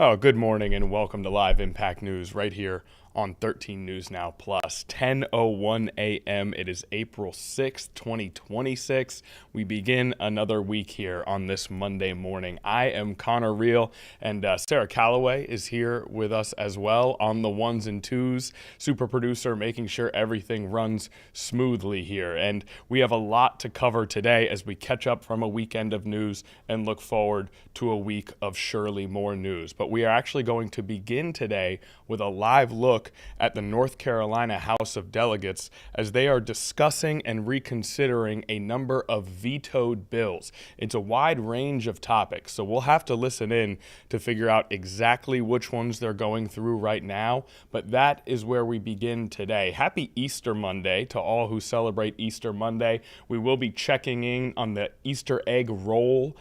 Oh, good morning and welcome to Live Impact News right here on 13 News Now Plus. 10:01 a.m. It is April 6th, 2026. We begin another week here on this Monday morning. I am Connor Reel, and Sarah Calloway is here with us as well on the ones and twos. Super producer making sure everything runs smoothly here. And we have a lot to cover today as we catch up from a weekend of news and look forward to a week of surely more news. But we are actually going to begin today with a live look at the North Carolina House of Delegates as they are discussing and reconsidering a number of vetoed bills. It's a wide range of topics, so we'll have to listen in to figure out exactly which ones they're going through right now, but that is where we begin today. Happy Easter Monday to all who celebrate Easter Monday. We will be checking in on the Easter egg roll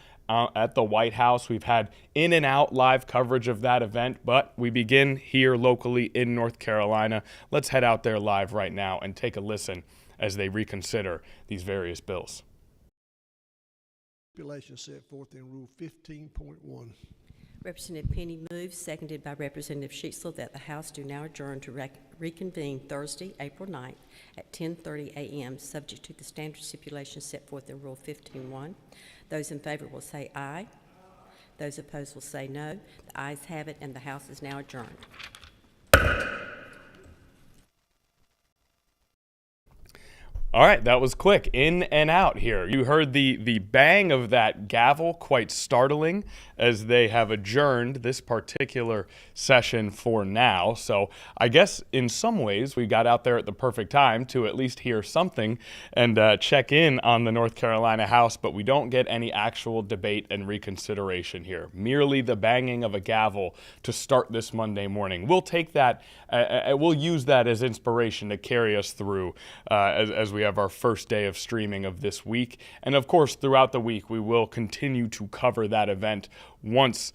at the White House. We've had in and out live coverage of that event, but we begin here locally in North Carolina. Let's head out there live right now and take a listen as they reconsider these various bills. Stipulations set forth in Rule 15.1. Representative Penny moves, seconded by Representative Sheetslow, that the House do now adjourn to reconvene Thursday, April 9th at 10:30 a.m., subject to the standard stipulations set forth in Rule 15.1. Those in favor will say aye. Those opposed will say no. The ayes have it, and the House is now adjourned. All right, that was quick. In and out here. You heard the bang of that gavel, quite startling, as they have adjourned this particular session for now. So I guess in some ways we got out there at the perfect time to at least hear something and check in on the North Carolina House, but we don't get any actual debate and reconsideration here. Merely the banging of a gavel to start this Monday morning. We'll take that, we'll use that as inspiration to carry us through as we have our first day of streaming of this week. And of course, throughout the week, we will continue to cover that event once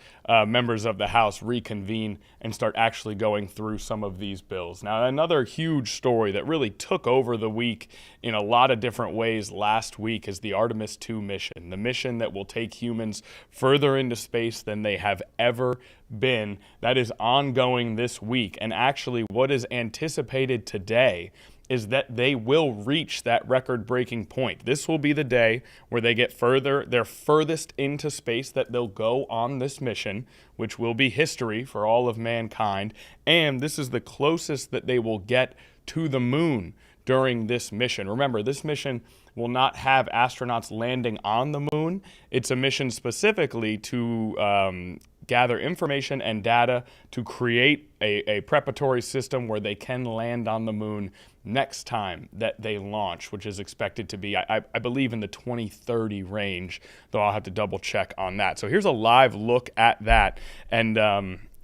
members of the House reconvene and start actually going through some of these bills. Now, another huge story that really took over the week in a lot of different ways last week is the Artemis II mission, the mission that will take humans further into space than they have ever been. That is ongoing this week. And actually, what is anticipated today is that they will reach that record-breaking point. This will be the day where they get they're furthest into space that they'll go on this mission, which will be history for all of mankind. And this is the closest that they will get to the moon during this mission. Remember, this mission will not have astronauts landing on the moon. It's a mission specifically to gather information and data to create a preparatory system where they can land on the moon next time that they launch, which is expected to be, I believe, in the 2030 range, though I'll have to double check on that. So here's a live look at that, and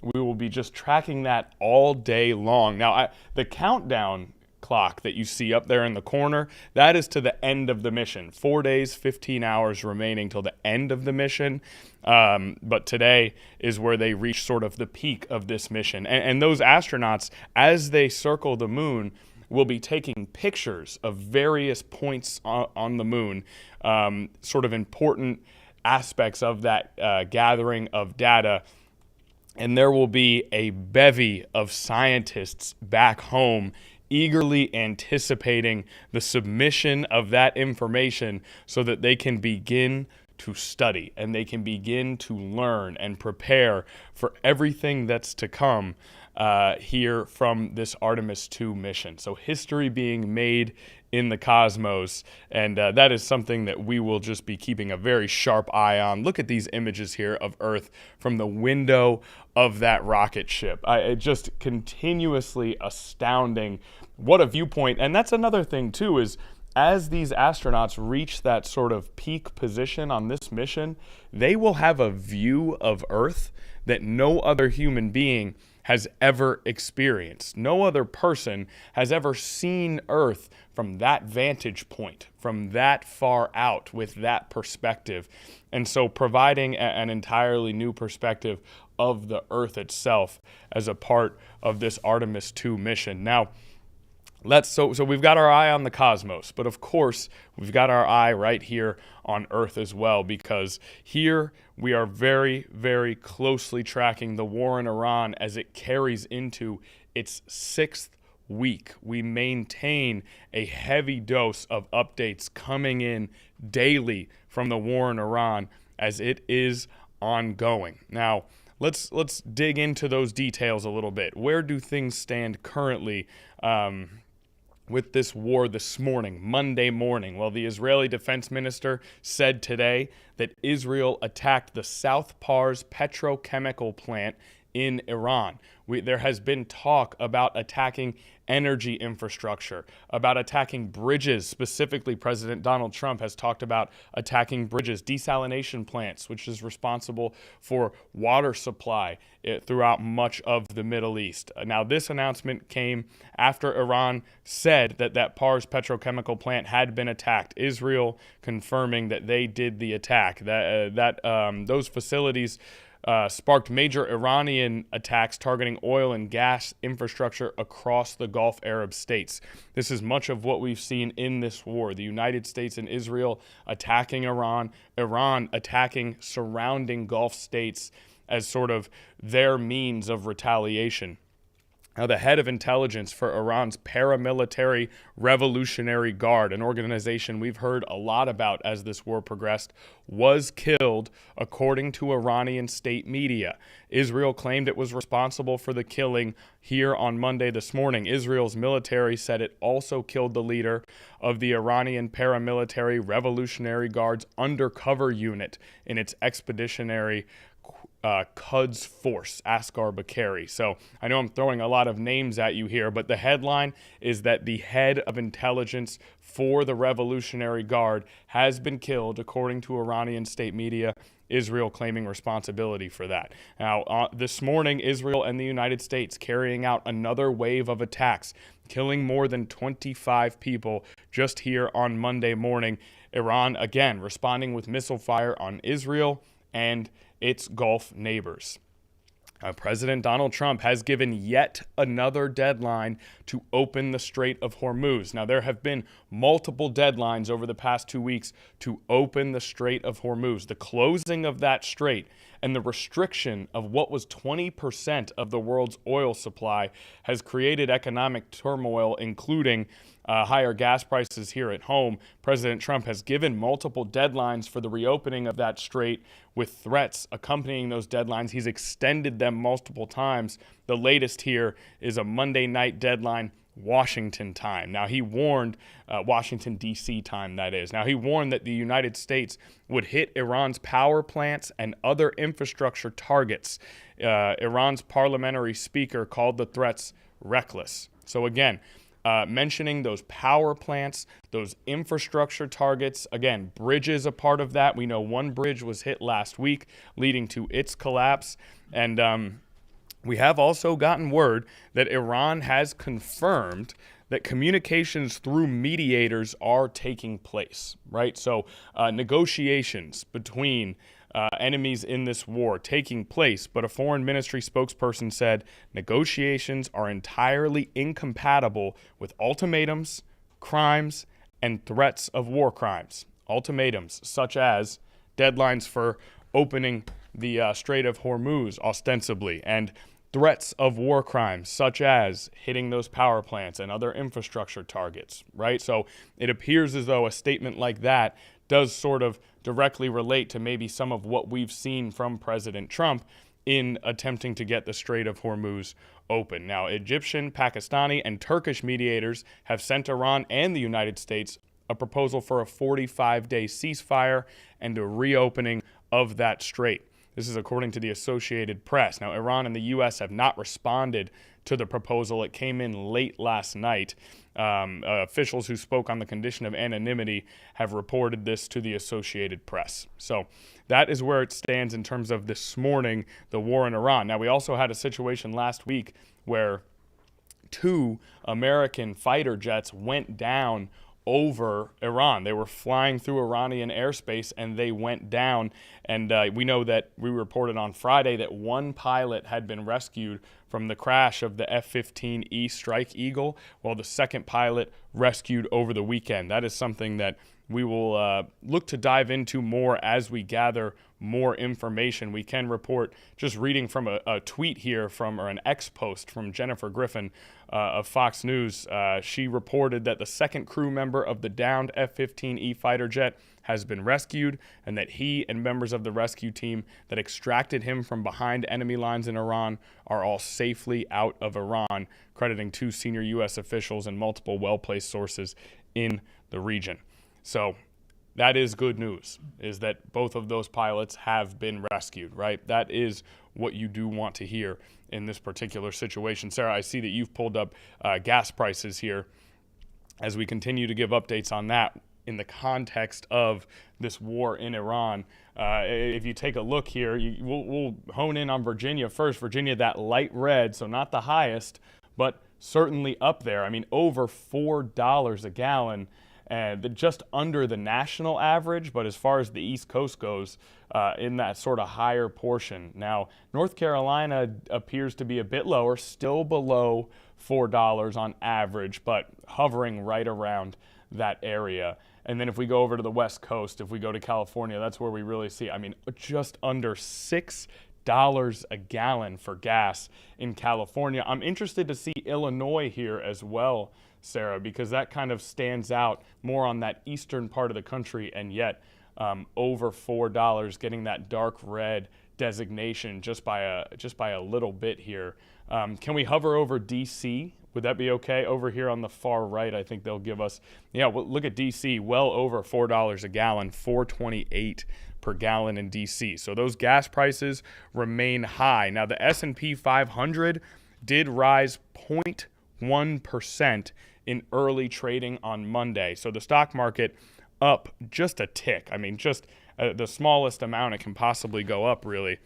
we will be just tracking that all day long. Now, the countdown clock that you see up there in the corner, that is to the end of the mission. 4 days, 15 hours remaining till the end of the mission. But today is where they reach sort of the peak of this mission. And those astronauts, as they circle the moon, will be taking pictures of various points on the moon, sort of important aspects of that gathering of data. And there will be a bevy of scientists back home eagerly anticipating the submission of that information so that they can begin to study and they can begin to learn and prepare for everything that's to come here from this Artemis II mission. So history being made in the cosmos, and that is something that we will just be keeping a very sharp eye on. Look at these images here of Earth from the window of that rocket ship. It just continuously astounding. What a viewpoint. And that's another thing too, is as these astronauts reach that sort of peak position on this mission, they will have a view of Earth that no other human being has ever experienced. No other person has ever seen Earth from that vantage point, from that far out with that perspective. And so providing an entirely new perspective of the Earth itself as a part of this Artemis II mission. Now, So we've got our eye on the cosmos, but of course we've got our eye right here on Earth as well, because here we are very, very closely tracking the war in Iran as it carries into its 6th week. We maintain a heavy dose of updates coming in daily from the war in Iran as it is ongoing. Now, let's dig into those details a little bit. Where do things stand currently with this war this morning, Monday morning? Well, the Israeli defense minister said today that Israel attacked the South Pars petrochemical plant in Iran. There has been talk about attacking energy infrastructure, about attacking bridges. Specifically, President Donald Trump has talked about attacking bridges, desalination plants, which is responsible for water supply throughout much of the Middle East. Now, this announcement came after Iran said that Pars petrochemical plant had been attacked. Israel confirming that they did the attack. Those facilities sparked major Iranian attacks targeting oil and gas infrastructure across the Gulf Arab states. This is much of what we've seen in this war. The United States and Israel attacking Iran, Iran attacking surrounding Gulf states as sort of their means of retaliation. Now, the head of intelligence for Iran's paramilitary Revolutionary Guard, an organization we've heard a lot about as this war progressed, was killed, according to Iranian state media. Israel claimed it was responsible for the killing here on Monday this morning. Israel's military said it also killed the leader of the Iranian paramilitary Revolutionary Guard's undercover unit in its expeditionary Quds force, Asghar Bakari. So I know I'm throwing a lot of names at you here, but the headline is that the head of intelligence for the Revolutionary Guard has been killed, according to Iranian state media, Israel claiming responsibility for that. Now, this morning, Israel and the United States carrying out another wave of attacks, killing more than 25 people just here on Monday morning. Iran, again, responding with missile fire on Israel and its Gulf neighbors. President Donald Trump has given yet another deadline to open the Strait of Hormuz. Now, there have been multiple deadlines over the past 2 weeks to open the Strait of Hormuz. The closing of that strait and the restriction of what was 20% of the world's oil supply has created economic turmoil, including higher gas prices here at home. President Trump has given multiple deadlines for the reopening of that strait, with threats accompanying those deadlines. He's extended them multiple times. The latest here is a Monday night deadline, Washington time. Now, he warned, Washington, D.C. time, that is. Now, he warned that the United States would hit Iran's power plants and other infrastructure targets. Iran's parliamentary speaker called the threats reckless. So again, mentioning those power plants, those infrastructure targets. Again, bridges a part of that. We know one bridge was hit last week, leading to its collapse. And we have also gotten word that Iran has confirmed that communications through mediators are taking place, right? So negotiations between enemies in this war taking place, but a foreign ministry spokesperson said negotiations are entirely incompatible with ultimatums, crimes, and threats of war crimes. Ultimatums such as deadlines for opening the Strait of Hormuz ostensibly, and threats of war crimes such as hitting those power plants and other infrastructure targets, right? So it appears as though a statement like that does sort of directly relate to maybe some of what we've seen from President Trump in attempting to get the Strait of Hormuz open. Now, Egyptian, Pakistani, and Turkish mediators have sent Iran and the United States a proposal for a 45-day ceasefire and a reopening of that strait. This is according to the Associated Press. Now, Iran and the U.S. have not responded to the proposal. It came in late last night. Officials who spoke on the condition of anonymity have reported this to the Associated Press. So that is where it stands in terms of this morning, the war in Iran. Now, we also had a situation last week where 2 American fighter jets went down over Iran. They were flying through Iranian airspace and they went down. And we know that we reported on Friday that one pilot had been rescued from the crash of the F-15E Strike Eagle, while the second pilot rescued over the weekend. That is something that we will look to dive into more as we gather more information. We can report, just reading from a tweet here or an X post from Jennifer Griffin of Fox News. She reported that the second crew member of the downed F-15E fighter jet has been rescued, and that he and members of the rescue team that extracted him from behind enemy lines in Iran are all safely out of Iran, crediting 2 senior U.S. officials and multiple well-placed sources in the region. So that is good news, is that both of those pilots have been rescued, right? That is what you do want to hear in this particular situation. Sarah, I see that you've pulled up gas prices here as we continue to give updates on that in the context of this war in Iran. If you take a look here, we'll hone in on Virginia first. Virginia, that light red, so not the highest, but certainly up there. I mean, over $4 a gallon. Just under the national average, but as far as the East Coast goes, in that sort of higher portion. Now, North Carolina appears to be a bit lower, still below $4 on average, but hovering right around that area. And then if we go over to the West Coast, if we go to California, that's where we really see, I mean, just under $6 a gallon for gas in California. I'm interested to see Illinois here as well, Sarah, because that kind of stands out more on that eastern part of the country, and yet over $4, getting that dark red designation just by a little bit here. Can we hover over DC? Would that be okay? Over here on the far right, I think they'll give us, well, look at DC, well over $4 a gallon, $4.28 per gallon in DC. So those gas prices remain high. Now the S&P 500 did rise 0.1% in early trading on Monday. So the stock market up just a tick. I mean, just the smallest amount it can possibly go up, really.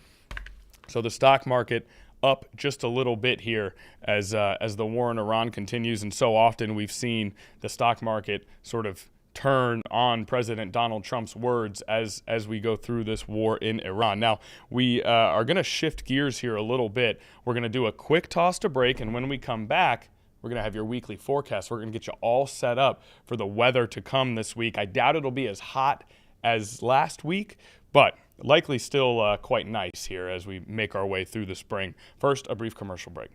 So the stock market up just a little bit here as the war in Iran continues, and so often we've seen the stock market sort of turn on President Donald Trump's words as we go through this war in Iran. Now, we are going to shift gears here a little bit. We're going to do a quick toss to break, and when we come back, we're going to have your weekly forecast. We're going to get you all set up for the weather to come this week. I doubt it'll be as hot as last week, but likely still quite nice here as we make our way through the spring. First, a brief commercial break.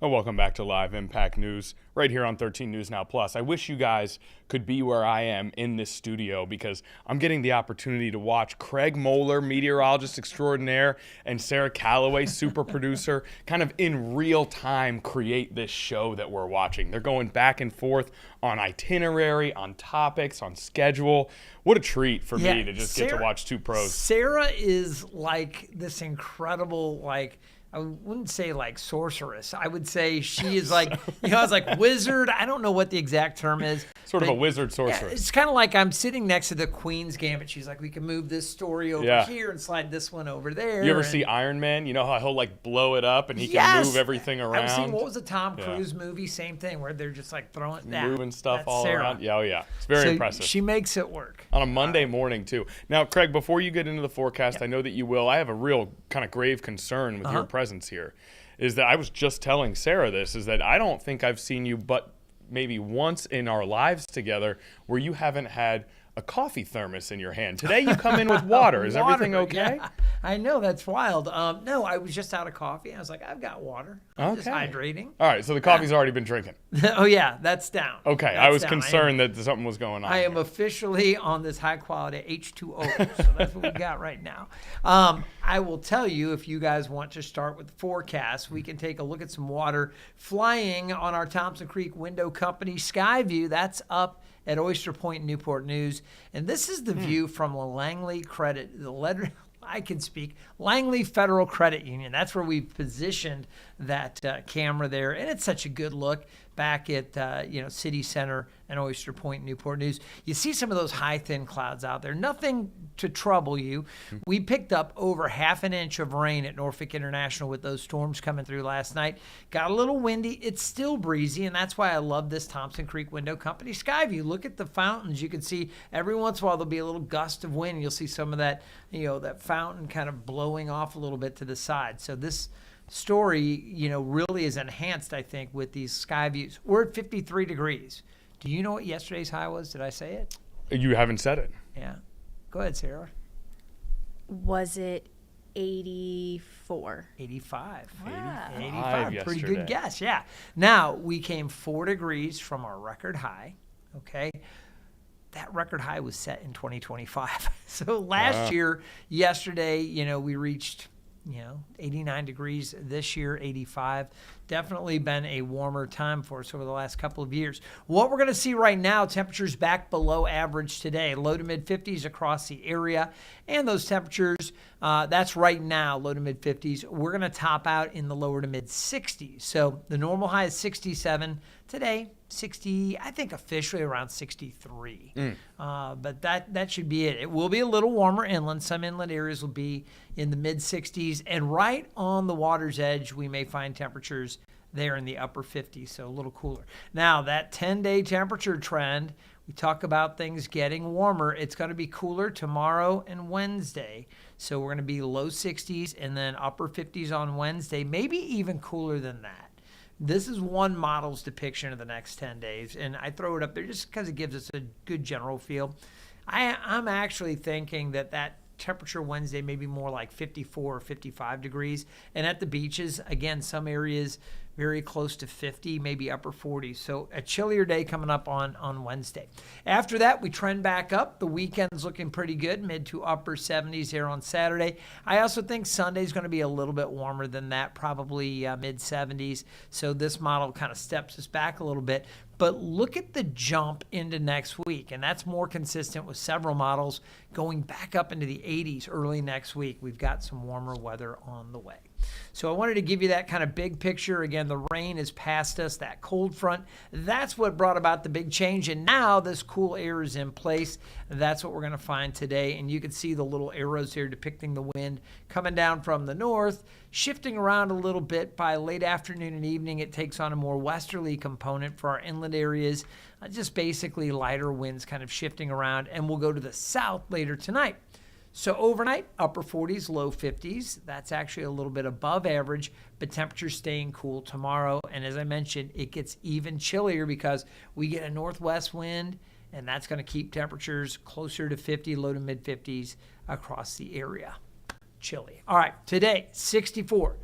Well, welcome back to Live Impact News right here on 13 News Now Plus. I wish you guys could be where I am in this studio because I'm getting the opportunity to watch Craig Moeller, meteorologist extraordinaire, and Sarah Calloway, super producer, kind of in real time create this show that we're watching. They're going back and forth on itinerary, on topics, on schedule. What a treat for me to just get to watch two pros. Sarah is like this incredible, I wouldn't say like sorceress. I would say she is like, I was like wizard. I don't know what the exact term is. Sort of a wizard sorceress. Yeah, it's kind of like I'm sitting next to the Queen's Gambit. She's like, we can move this story over here and slide this one over there. You ever see Iron Man? You know how he'll like blow it up and he can move everything around? I've seen, what was the Tom Cruise movie? Same thing where they're just like throwing that. Moving stuff That's all Sarah. around. Yeah. It's very impressive. She makes it work. On a Monday morning, too. Now, Craig, before you get into the forecast, I know that you will. I have a real kind of grave concern with your presence here. Is that I was just telling Sarah this, is that I don't think I've seen you but maybe once in our lives together where you haven't had a coffee thermos in your hand. Today you come in with water. Is everything okay? Yeah. I know, that's wild. No, I was just out of coffee. I was like, I've got water. I'm just hydrating. All right, so the coffee's already been drinking. Oh, yeah, that's down. Okay, that's I was down. concerned that something was going on. I am officially on this high-quality H2O, so that's what we got right now. I will tell you, if you guys want to start with the forecast, we can take a look at some water flying on our Thompson Creek Window Company Skyview. That's up at Oyster Point, Newport News. And this is the view from Langley Langley Federal Credit Union. That's where we've positioned that camera there. And it's such a good look back at, City Center and Oyster Point, Newport News. You see some of those high, thin clouds out there. Nothing to trouble you. We picked up over half an inch of rain at Norfolk International with those storms coming through last night. Got a little windy. It's still breezy, and that's why I love this Thompson Creek Window Company Skyview. Look at the fountains. You can see every once in a while there'll be a little gust of wind. You'll see some of that, that fountain kind of blowing off a little bit to the side. So this story, really is enhanced, I think, with these sky views. We're at 53 degrees. Do you know what yesterday's high was? Did I say it? You haven't said it. Yeah. Go ahead, Sarah. Was it 84? 85. Wow. 85. Pretty good guess, yeah. Now, we came 4 degrees from our record high, okay? That record high was set in 2025. So last year, yesterday, we reached 89 degrees. This year, 85. Definitely been a warmer time for us over the last couple of years. What we're going to see right now, temperatures back below average today. Low to mid 50s across the area. And those temperatures, that's right now, low to mid 50s. We're going to top out in the lower to mid 60s. So the normal high is 67. Today, 60, I think officially around 63. But that should be it. It will be a little warmer inland. Some inland areas will be in the mid 60s. And right on the water's edge, we may find temperatures there in the upper 50s, so a little cooler. Now, that 10-day temperature trend, we talk about things getting warmer. It's going to be cooler tomorrow and Wednesday. So we're going to be low 60s and then upper 50s on Wednesday, maybe even cooler than that. This is one model's depiction of the next 10 days, and I throw it up there just because it gives us a good general feel. I'm actually thinking that temperature Wednesday may be more like 54 or 55 degrees, and at the beaches, again, some areas very close to 50, maybe upper 40s. So a chillier day coming up on Wednesday. After that, we trend back up. The weekend's looking pretty good, mid to upper 70s here on Saturday. I also think Sunday's going to be a little bit warmer than that, probably mid 70s. So this model kind of steps us back a little bit. But look at the jump into next week, and that's more consistent with several models going back up into the 80s early next week. We've got some warmer weather on the way. So I wanted to give you that kind of big picture. Again, the rain is past us, that cold front. That's what brought about the big change, and now this cool air is in place. That's what we're going to find today, and you can see the little arrows here depicting the wind coming down from the north, shifting around a little bit. By late afternoon and evening, it takes on a more westerly component for our inland areas, just basically lighter winds kind of shifting around, and we'll go to the south later tonight. So overnight, upper 40s, low 50s. That's actually a little bit above average, but temperatures staying cool tomorrow. And as I mentioned, it gets even chillier because we get a northwest wind, and that's going to keep temperatures closer to 50, low to mid 50s across the area. Chilly. All right, today, 64.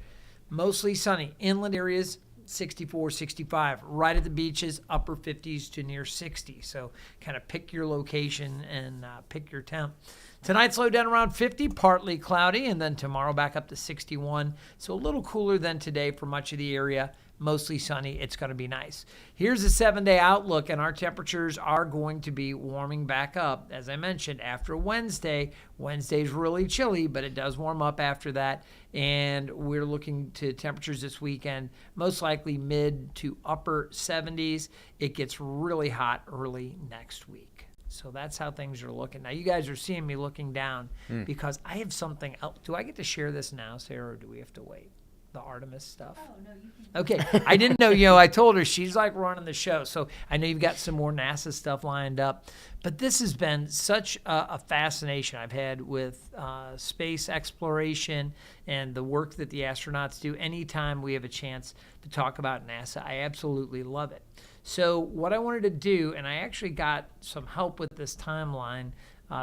Mostly sunny. Inland areas, 64, 65. Right at the beaches, upper 50s to near 60. So kind of pick your location and pick your temp. Tonight's low down around 50, partly cloudy, and then tomorrow back up to 61. So a little cooler than today for much of the area. Mostly sunny. It's going to be nice. Here's a 7-day outlook, and our temperatures are going to be warming back up. As I mentioned, after Wednesday, Wednesday's really chilly, but it does warm up after that. And we're looking to temperatures this weekend, most likely mid to upper 70s. It gets really hot early next week. So that's how things are looking. Now, you guys are seeing me looking down because I have something else. Do I get to share this now, Sarah, or do we have to wait? The Artemis stuff. Oh, no, you can. Okay. I didn't know, I told her she's like running the show. So I know you've got some more NASA stuff lined up. But this has been such a fascination I've had with space exploration and the work that the astronauts do. Anytime we have a chance to talk about NASA, I absolutely love it. So what I wanted to do, and I actually got some help with this timeline.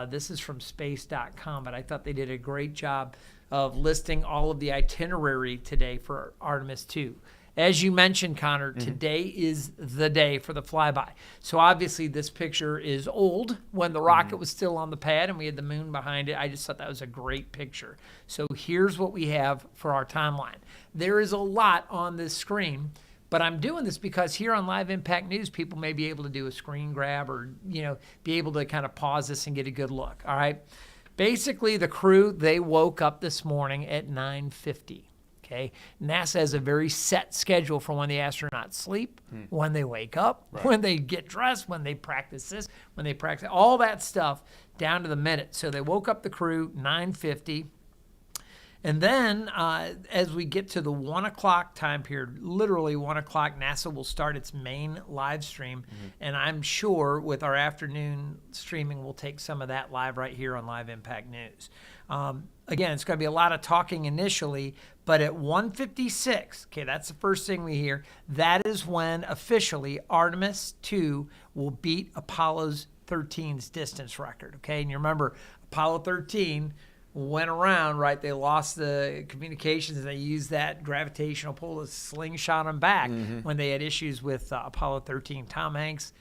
This is from space.com, but I thought they did a great job of listing all of the itinerary today for Artemis 2. As you mentioned, Connor, today is the day for the flyby. So obviously this picture is old when the rocket was still on the pad and we had the moon behind it. I just thought that was a great picture. So here's what we have for our timeline. There is a lot on this screen, but I'm doing this because here on Live Impact News, people may be able to do a screen grab or, be able to kind of pause this and get a good look. All right. Basically, the crew, they woke up this morning at 9:50. Okay, NASA has a very set schedule for when the astronauts sleep, when they wake up, when they get dressed, when they practice this, when they practice all that stuff down to the minute. So they woke up the crew 9:50. And then as we get to the 1 o'clock time period, literally 1 o'clock, NASA will start its main live stream. And I'm sure with our afternoon streaming, we'll take some of that live right here on Live Impact News. Again, it's going to be a lot of talking initially, but at 1:56, okay, that's the first thing we hear. That is when officially Artemis 2 will beat Apollo 13's distance record, okay? And you remember Apollo 13 went around, right? They lost the communications and they used that gravitational pull to slingshot them back when they had issues with Apollo 13. Tom Hanks,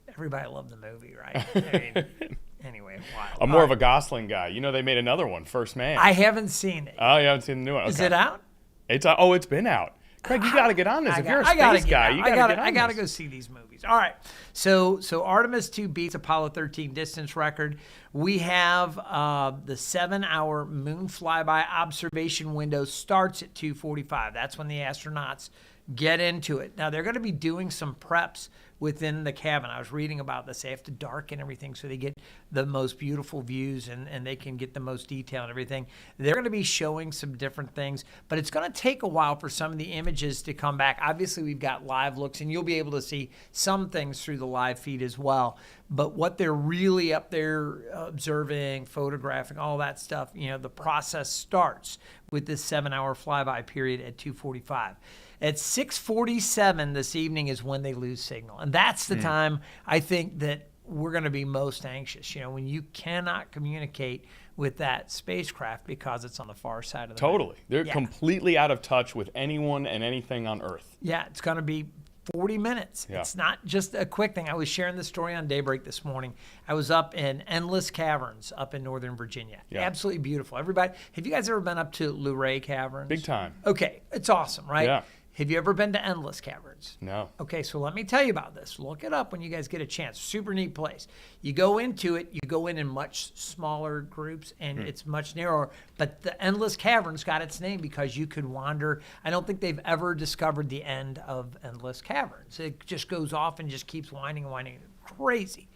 everybody loved the movie, right? I mean, anyway, wild. I'm more of a Gosling guy. They made another one, First Man. I haven't seen it. Oh, you haven't seen the new one? Okay. Is it out? It's been out. Craig, you got to get on this. If you're a space guy, you got to get on this. I got to go see these movies. All right. So Artemis 2 beats Apollo 13 distance record. We have the 7-hour moon flyby observation window starts at 2:45. That's when the astronauts get into it. Now, they're going to be doing some preps within the cabin. I was reading about this. They have to darken everything so they get the most beautiful views and they can get the most detail and everything. They're going to be showing some different things, but it's going to take a while for some of the images to come back. Obviously, we've got live looks, and you'll be able to see some things through the live feed as well. But what they're really up there observing, photographing, all that stuff, the process starts with this 7-hour flyby period at 2:45. At 6:47 this evening is when they lose signal. And that's the time I think that we're going to be most anxious, when you cannot communicate with that spacecraft because it's on the far side of the moon. Totally. They're completely out of touch with anyone and anything on Earth. Yeah, it's going to be 40 minutes. Yeah. It's not just a quick thing. I was sharing this story on Daybreak this morning. I was up in Endless Caverns up in Northern Virginia. Yeah. Absolutely beautiful. Everybody, have you guys ever been up to Luray Caverns? Big time. Okay, it's awesome, right? Yeah. Have you ever been to Endless Caverns? No. Okay, so let me tell you about this. Look it up when you guys get a chance. Super neat place. You go into it, you go in much smaller groups, and it's much narrower. But the Endless Caverns got its name because you could wander. I don't think they've ever discovered the end of Endless Caverns. It just goes off and just keeps winding and winding. Crazy.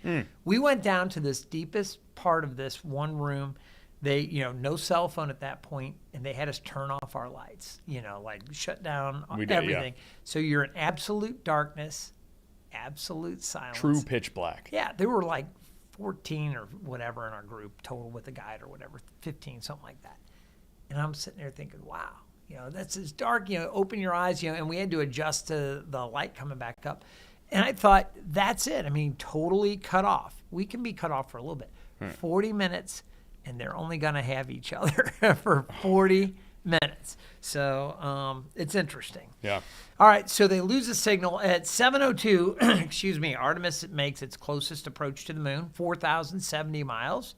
We went down to this deepest part of this one room. They, no cell phone at that point, and they had us turn off our lights, like shut down everything. Yeah. So you're in absolute darkness, absolute silence. True pitch black. Yeah, there were like 14 or whatever in our group total with a guide or whatever, 15, something like that. And I'm sitting there thinking, wow, that's as dark, open your eyes, and we had to adjust to the light coming back up. And I thought, that's it. I mean, totally cut off. We can be cut off for a little bit. 40 minutes. And they're only going to have each other for 40 minutes. So it's interesting. Yeah. All right, so they lose the signal at 7:02. Excuse me. Artemis makes its closest approach to the moon, 4,070 miles.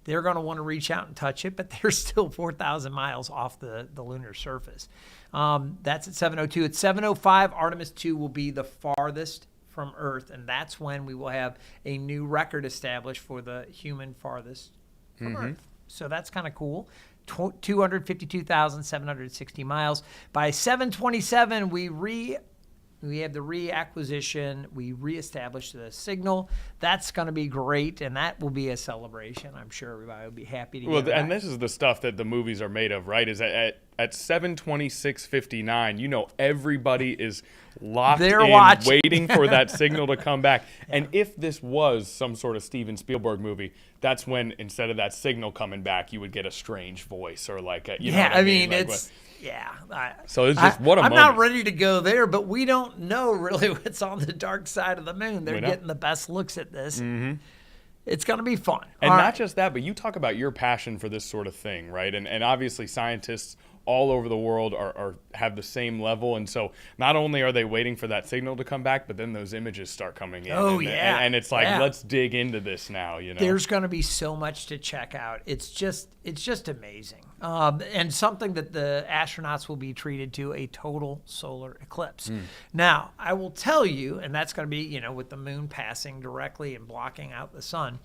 They're going to want to reach out and touch it, but they're still 4,000 miles off the lunar surface. That's at 7:02. At 7:05, Artemis 2 will be the farthest from Earth, and that's when we will have a new record established for the human farthest from Earth. So that's kind of cool. 252,760 miles. By 7:27, we have the reacquisition. We reestablish the signal. That's going to be great, and that will be a celebration. I'm sure everybody will be happy to get it. And this is the stuff that the movies are made of, right? Is at 7:26:59, everybody is locked in, waiting for that signal to come back. And if this was some sort of Steven Spielberg movie, that's when instead of that signal coming back, you would get a strange voice or like a, know what I mean? Like it's. Yeah. So it's just what a I'm moment. not ready to go there, but we don't know really what's on the dark side of the moon. They're getting the best looks at this. Mm-hmm. It's going to be fun. And not just that, but you talk about your passion for this sort of thing, right? And obviously scientists all over the world have the same level. And so not only are they waiting for that signal to come back, but then those images start coming in. And it's like, let's dig into this now, There's going to be so much to check out. It's just amazing. And something that the astronauts will be treated to, a total solar eclipse. Now, I will tell you, and that's going to be, with the moon passing directly and blocking out the sun.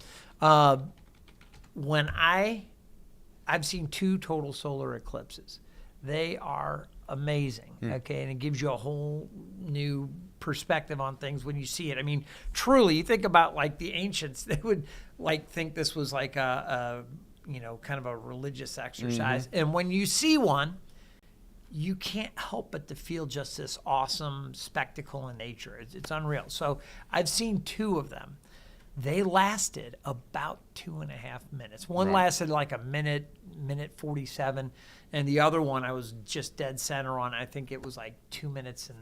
When I've seen 2 total solar eclipses. They are amazing, okay? And it gives you a whole new perspective on things when you see it. I mean, truly, you think about, like, the ancients, they would, like, think this was like a kind of a religious exercise. Mm-hmm. And when you see one, you can't help but to feel just this awesome spectacle in nature. It's unreal. So I've seen 2 of them. They lasted about 2.5 minutes. One lasted like a minute 47, and the other one I was just dead center on. I think it was like 2 minutes and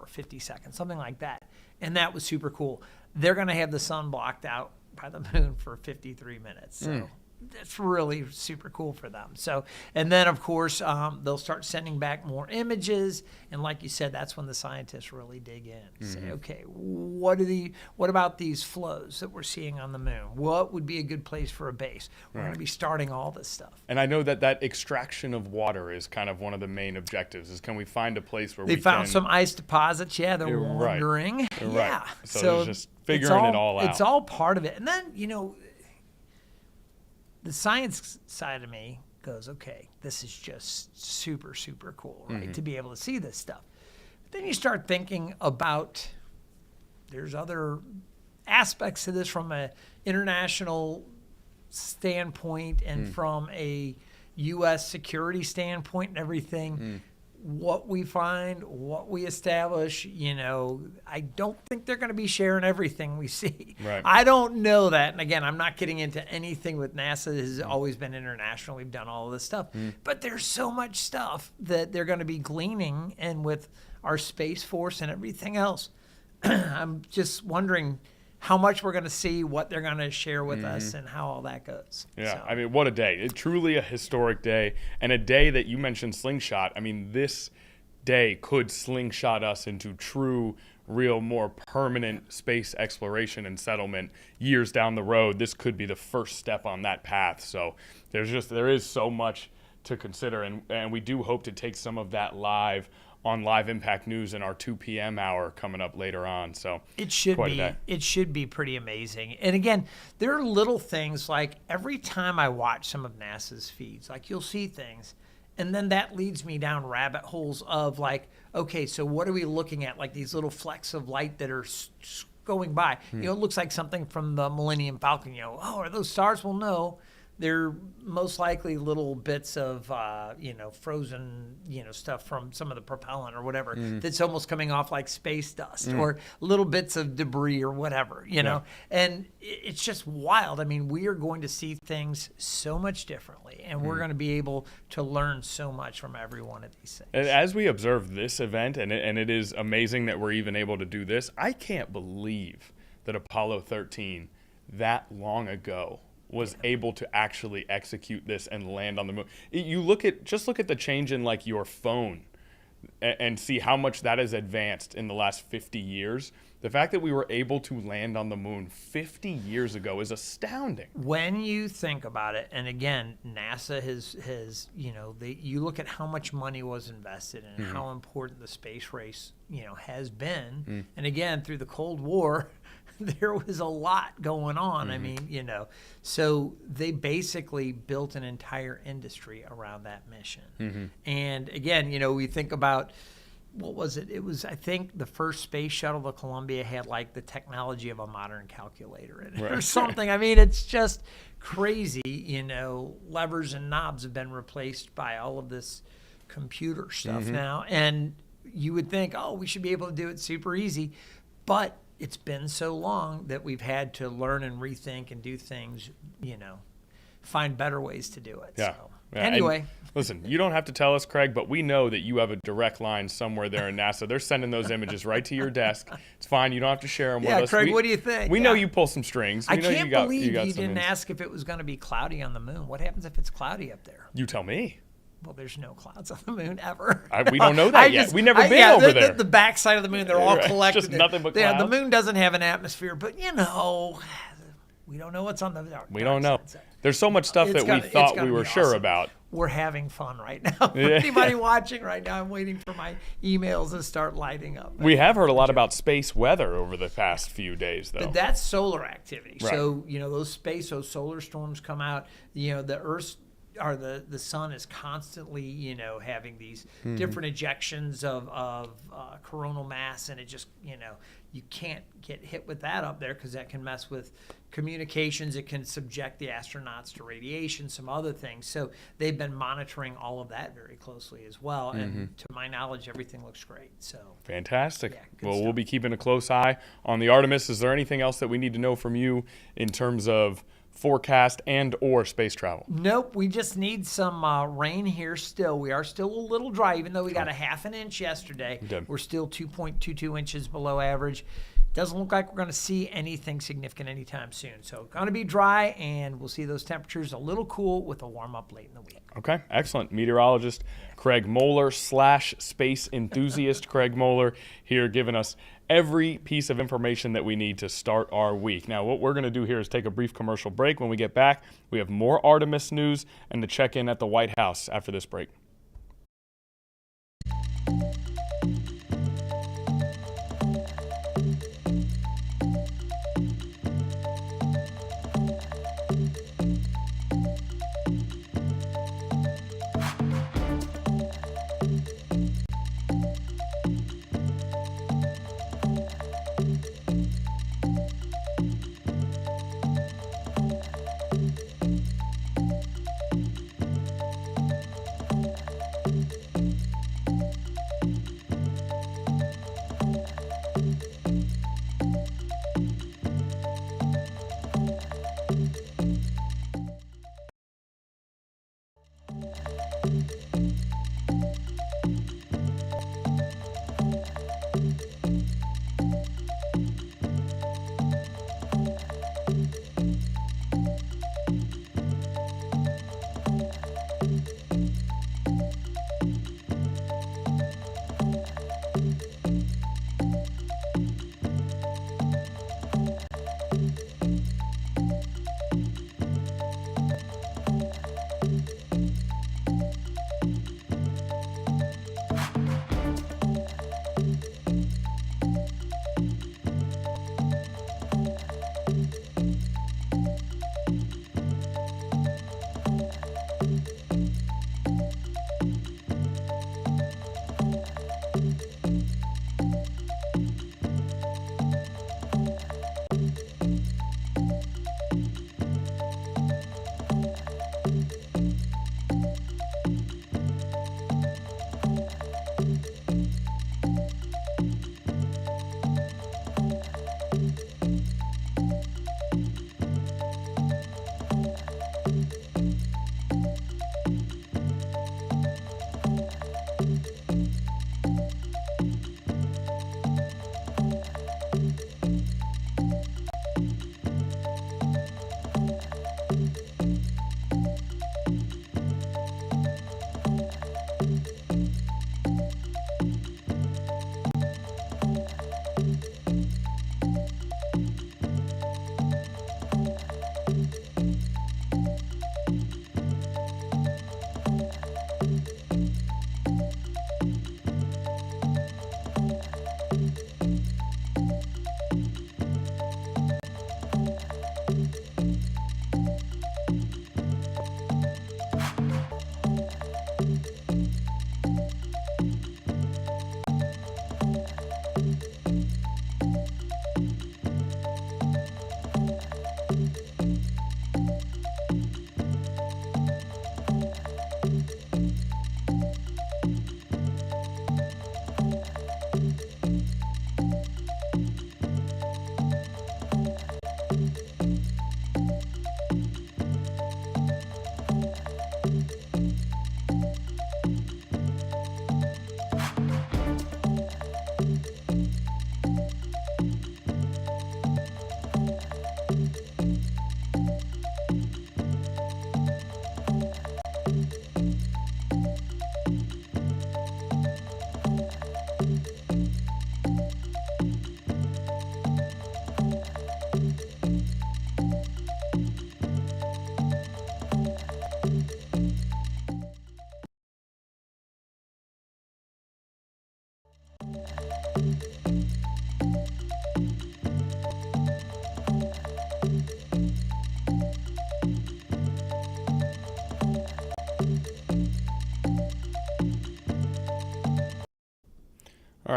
50 seconds, something like that. And that was super cool. They're going to have the sun blocked out by the moon for 53 minutes. So that's really super cool for them. So, and then of course they'll start sending back more images, and like you said, that's when the scientists really dig in and say, okay, what about these flows that we're seeing on the moon? What would be a good place for a base? We're going to be starting all this stuff. And I know that extraction of water is kind of one of the main objectives. Is can we find a place where they found some ice deposits? Yeah, they're wondering. Yeah, so just figuring it all out. It's all part of it, and then the science side of me goes, okay, this is just super, super cool, right? To be able to see this stuff. But then you start thinking about there's other aspects to this from an international standpoint and from a U.S. security standpoint and everything. What we find, what we establish, I don't think they're going to be sharing everything we see. Right. I don't know that. And again, I'm not getting into anything with NASA. It has always been international. We've done all of this stuff. But there's so much stuff that they're going to be gleaning, and with our Space Force and everything else, I'm just wondering how much we're going to see, what they're going to share with us, and how all that goes. Yeah, so. I mean, what a day. It's truly a historic day, and a day that you mentioned slingshot. I mean, this day could slingshot us into true, real, more permanent space exploration and settlement years down the road. This could be the first step on that path. So there is so much to consider, and we do hope to take some of that live on Live Impact News in our 2 p.m. hour coming up later on. So it should be pretty amazing. And again, there are little things like every time I watch some of NASA's feeds, like you'll see things, and then that leads me down rabbit holes of like, okay, so what are we looking at? Like these little flecks of light that are going by. It looks like something from the Millennium Falcon. Are those stars? Well, no. They're most likely little bits of, frozen, stuff from some of the propellant or whatever that's almost coming off like space dust or little bits of debris or whatever, know. And it's just wild. I mean, we are going to see things so much differently, and we're going to be able to learn so much from every one of these things. And as we observe this event, and it is amazing that we're even able to do this, I can't believe that Apollo 13 that long ago was able to actually execute this and land on the moon. Just look at the change in like your phone and see how much that has advanced in the last 50 years. The fact that we were able to land on the moon 50 years ago is astounding. When you think about it, and again, NASA has you look at how much money was invested and how important the space race, has been. And again, through the Cold War, there was a lot going on. I mean, so they basically built an entire industry around that mission. And again, we think about, what was it? It was, I think, the first space shuttle to Columbia had like the technology of a modern calculator in it or something. I mean, it's just crazy. Levers and knobs have been replaced by all of this computer stuff now. And you would think, oh, we should be able to do it super easy. But it's been so long that we've had to learn and rethink and do things, find better ways to do it. Yeah. So. Yeah, Anyway. Listen, you don't have to tell us, Craig, but we know that you have a direct line somewhere there in NASA. They're sending those images right to your desk. It's fine. You don't have to share them with us. Craig, what do you think? We know you pull some strings. I We know can't you got, believe you got you some didn't ins- ask if it was going to be cloudy on the moon. What happens if it's cloudy up there? You tell me. Well, there's no clouds on the moon ever. We don't know that yet. We've never been over there. The backside of the moon, they're all Right. collected. Just nothing but Yeah, the clouds. moon doesn't have an atmosphere, but we don't know what's on the dark. We don't know. There's so much stuff that we thought we were sure about. We're having fun right now. For anybody watching right now, I'm waiting for my emails to start lighting up. We have heard a lot about space weather over the past few days, though. But that's solar activity. Right. So, those solar storms come out, the Earth or the sun is constantly, having these different ejections of coronal mass, and it just, you can't get hit with that up there because that can mess with communications. It can subject the astronauts to radiation, some other things. So they've been monitoring all of that very closely as well. And to my knowledge, everything looks great. So Fantastic. Yeah, good Well, we'll stuff. be keeping a close eye on the Artemis. Is there anything else that we need to know from you in terms of forecast and or space travel? Nope, we just need some rain here still. We are still a little dry, even though we got a half an inch yesterday. Good. We're still 2.22 inches below average. Doesn't look like we're going to see anything significant anytime soon. So going to be dry, and we'll see those temperatures a little cool with a warm up late in the week. Okay, excellent. Meteorologist Craig Moeller / space enthusiast Craig Moeller here giving us every piece of information that we need to start our week. Now, what we're going to do here is take a brief commercial break. When we get back, we have more Artemis news and the check-in at the White House after this break.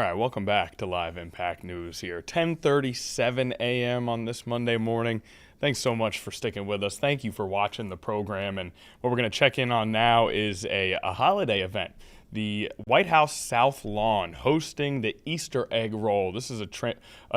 right, welcome back to Live Impact News here. 10:37 a.m. on this Monday morning. Thanks so much for sticking with us. Thank you for watching the program. And what we're going to check in on now is a holiday event. The White House South Lawn hosting the Easter egg roll. This is a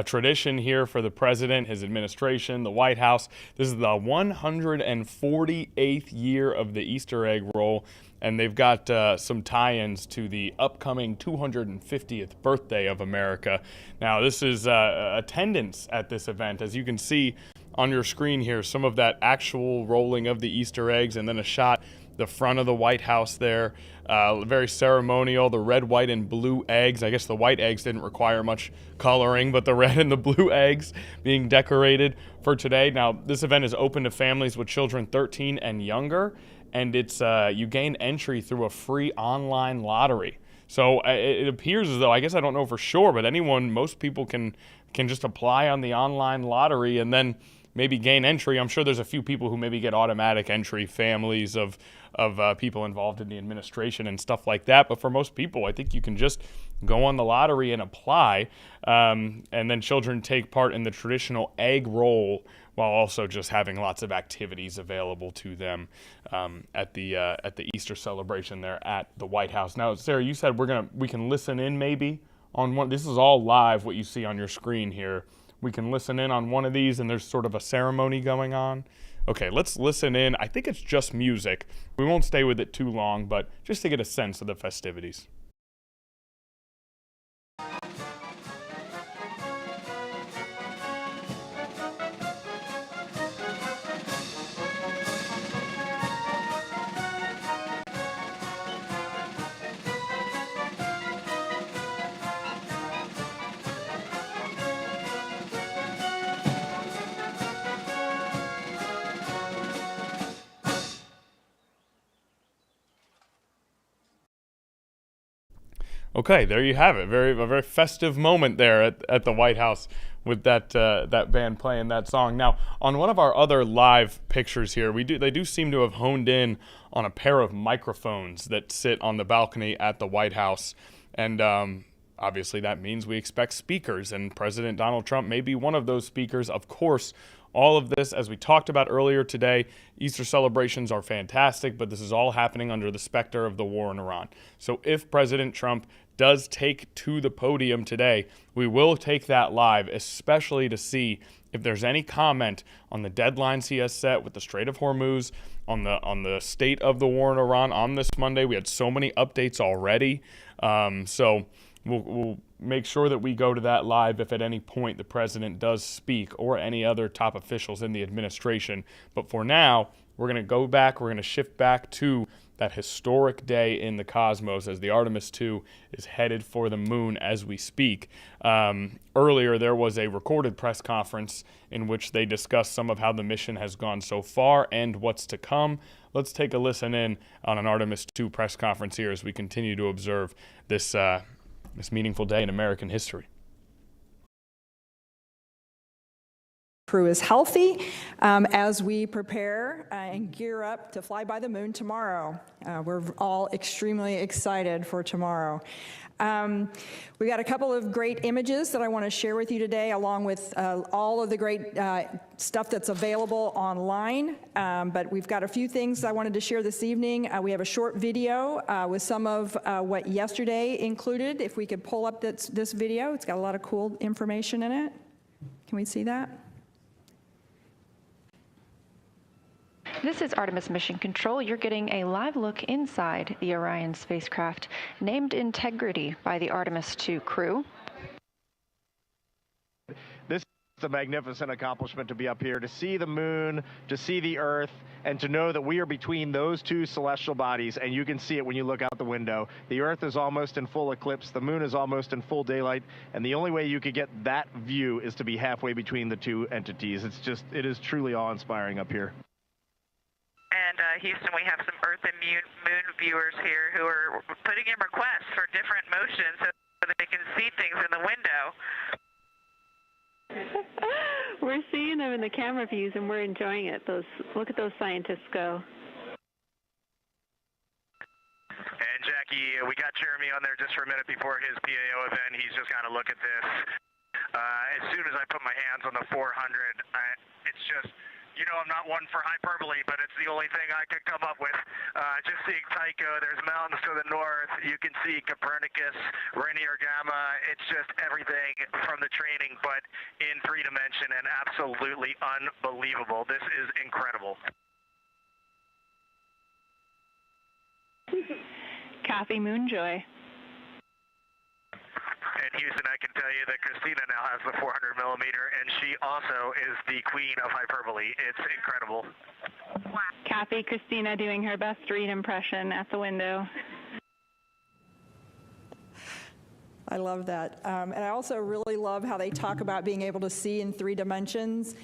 tradition here for the president, his administration, the White House. This is the 148th year of the Easter egg roll, and they've got some tie-ins to the upcoming 250th birthday of America. Now, this is attendance at this event. As you can see on your screen here, some of that actual rolling of the Easter eggs, and then a shot the front of the White House there. Very ceremonial. The red, white, and blue eggs. I guess the white eggs didn't require much coloring, but the red and the blue eggs being decorated for today. Now, this event is open to families with children 13 and younger, and it's you gain entry through a free online lottery. So it appears as though, I guess I don't know for sure, but most people can just apply on the online lottery and then maybe gain entry. I'm sure there's a few people who maybe get automatic entry, families of people involved in the administration and stuff like that. But for most people, I think you can just go on the lottery and apply. And then children take part in the traditional egg roll while also just having lots of activities available to them at the Easter celebration there at the White House. Now, Sarah, you said we can listen in maybe on one. This is all live, what you see on your screen here. We can listen in on one of these, and there's sort of a ceremony going on. Okay, let's listen in. I think it's just music. We won't stay with it too long, but just to get a sense of the festivities. Okay, there you have it. A very festive moment there at the White House with that band playing that song. Now, on one of our other live pictures here, they do seem to have honed in on a pair of microphones that sit on the balcony at the White House, and obviously that means we expect speakers, and President Donald Trump may be one of those speakers. Of course, all of this, as we talked about earlier today, Easter celebrations are fantastic, but this is all happening under the specter of the war in Iran. So if President Trump does take to the podium today, we will take that live, especially to see if there's any comment on the deadlines he has set with the Strait of Hormuz, on the state of the war in Iran on this Monday. We had so many updates already. So we'll make sure that we go to that live if at any point the president does speak or any other top officials in the administration. But for now, we're going to go back, we're going to shift back to that historic day in the cosmos as the Artemis II is headed for the moon as we speak. Earlier, there was a recorded press conference in which they discussed some of how the mission has gone so far and what's to come. Let's take a listen in on an Artemis II press conference here as we continue to observe this meaningful day in American history. Crew is healthy as we prepare and gear up to fly by the moon tomorrow. We're all extremely excited for tomorrow. We got a couple of great images that I want to share with you today, along with all of the great stuff that's available online. But we've got a few things I wanted to share this evening. We have a short video with some of what yesterday included. If we could pull up this video, it's got a lot of cool information in it. Can we see that? This is Artemis Mission Control. You're getting a live look inside the Orion spacecraft, named Integrity by the Artemis II crew. This is a magnificent accomplishment to be up here, to see the moon, to see the Earth, and to know that we are between those two celestial bodies, and you can see it when you look out the window. The Earth is almost in full eclipse, the moon is almost in full daylight, and the only way you could get that view is to be halfway between the two entities. It is truly awe-inspiring up here. And Houston, we have some Earth and Moon viewers here who are putting in requests for different motions so that they can see things in the window. We're seeing them in the camera views, and we're enjoying it. Look at those scientists go. And Jack, Jackie. We got Jeremy on there just for a minute before his PAO event. He's just got to look at this. As soon as I put my hands on the 400, it's just, you know, I'm not one for hyperbole, but it's the only thing I could come up with. Just seeing Tycho, there's mountains to the north. You can see Copernicus, Rainier Gamma. It's just everything from the training, but in 3 dimension and absolutely unbelievable. This is incredible. Kathy Moonjoy. And Houston, I can tell you that Christina now has the 400 millimeter, and she also is the queen of hyperbole. It's incredible. Kathy Christina doing her best Reed impression at the window. I love that. And I also really love how they talk about being able to see in 3 dimensions.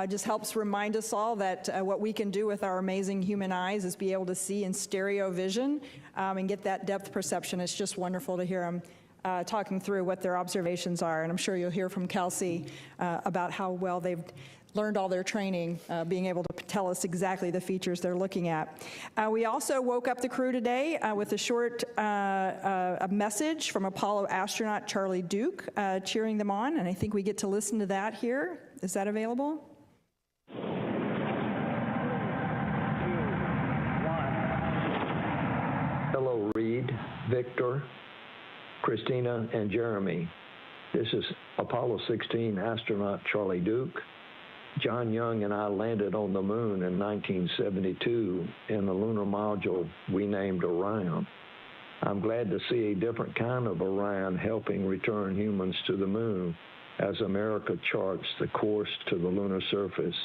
Just helps remind us all that what we can do with our amazing human eyes is be able to see in stereo vision and get that depth perception. It's just wonderful to hear them talking through what their observations are. And I'm sure you'll hear from Kelsey about how well they've learned all their training, being able to tell us exactly the features they're looking at. We also woke up the crew today with a short a message from Apollo astronaut Charlie Duke cheering them on, and I think we get to listen to that here. Is that available? Hello, Reed, Victor, Christina, and Jeremy. This is Apollo 16 astronaut Charlie Duke. John Young and I landed on the moon in 1972 in the lunar module we named Orion. I'm glad to see a different kind of Orion helping return humans to the moon as America charts the course to the lunar surface.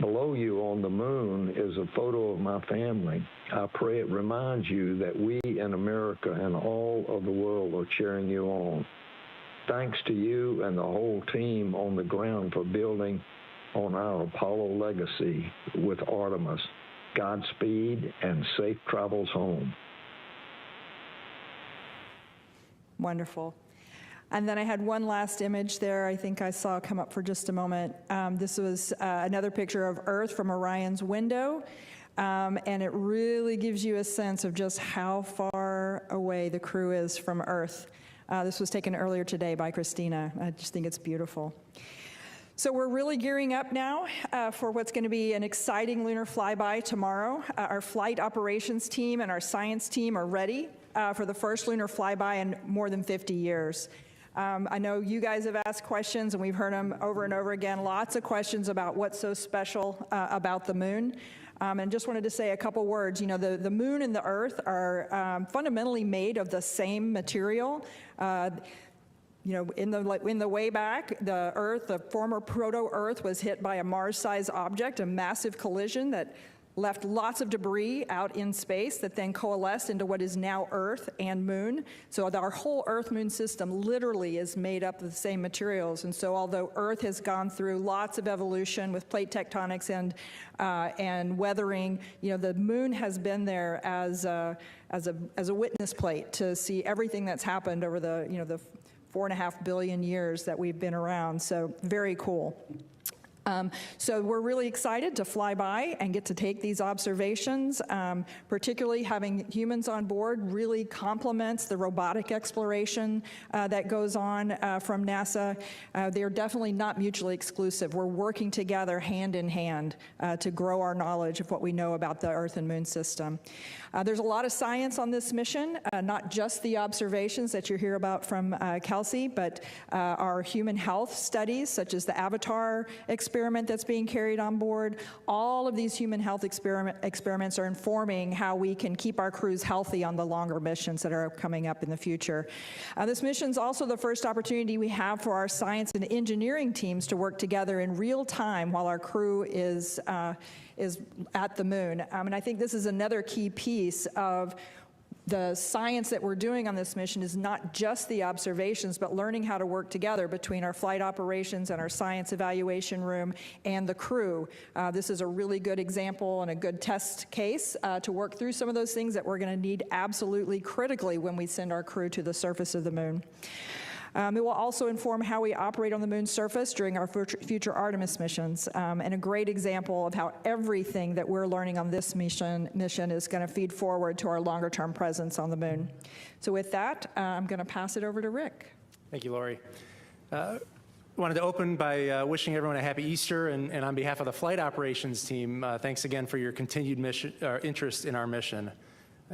Below you on the moon is a photo of my family. I pray it reminds you that we in America and all of the world are cheering you on. Thanks to you and the whole team on the ground for building on our Apollo legacy with Artemis. Godspeed and safe travels home. Wonderful. And then I had one last image there I think I saw come up for just a moment. This was another picture of Earth from Orion's window. And it really gives you a sense of just how far away the crew is from Earth. This was taken earlier today by Christina. I just think it's beautiful. So we're really gearing up now for what's going to be an exciting lunar flyby tomorrow. Our flight operations team and our science team are ready for the first lunar flyby in more than 50 years. I know you guys have asked questions, and we've heard them over and over again, lots of questions about what's so special about the moon. And just wanted to say a couple words. You know, the moon and the Earth are fundamentally made of the same material. You know, in the way back, the Earth, the former proto-Earth, was hit by a Mars-sized object, a massive collision that left lots of debris out in space that then coalesced into what is now Earth and Moon. So our whole Earth-Moon system literally is made up of the same materials. And so although Earth has gone through lots of evolution with plate tectonics and weathering, you know, the Moon has been there as a witness plate to see everything that's happened over the 4.5 billion years that we've been around. So very cool. So we're really excited to fly by and get to take these observations. Particularly having humans on board really complements the robotic exploration that goes on from NASA. They're definitely not mutually exclusive. We're working together hand in hand to grow our knowledge of what we know about the Earth and Moon system. There's a lot of science on this mission, not just the observations that you hear about from Kelsey, but our human health studies, such as the Avatar experiment that's being carried on board. All of these human health experiments are informing how we can keep our crews healthy on the longer missions that are coming up in the future. This mission is also the first opportunity we have for our science and engineering teams to work together in real time while our crew is at the moon. And I think this is another key piece of the science that we're doing on this mission is not just the observations, but learning how to work together between our flight operations and our science evaluation room and the crew. This is a really good example and a good test case to work through some of those things that we're going to need absolutely critically when we send our crew to the surface of the moon. It will also inform how we operate on the moon's surface during our future Artemis missions, and a great example of how everything that we're learning on this mission is going to feed forward to our longer-term presence on the moon. So with that, I'm going to pass it over to Rick. Thank you, Lori. Wanted to open by wishing everyone a happy Easter, and on behalf of the flight operations team, thanks again for your continued interest in our mission.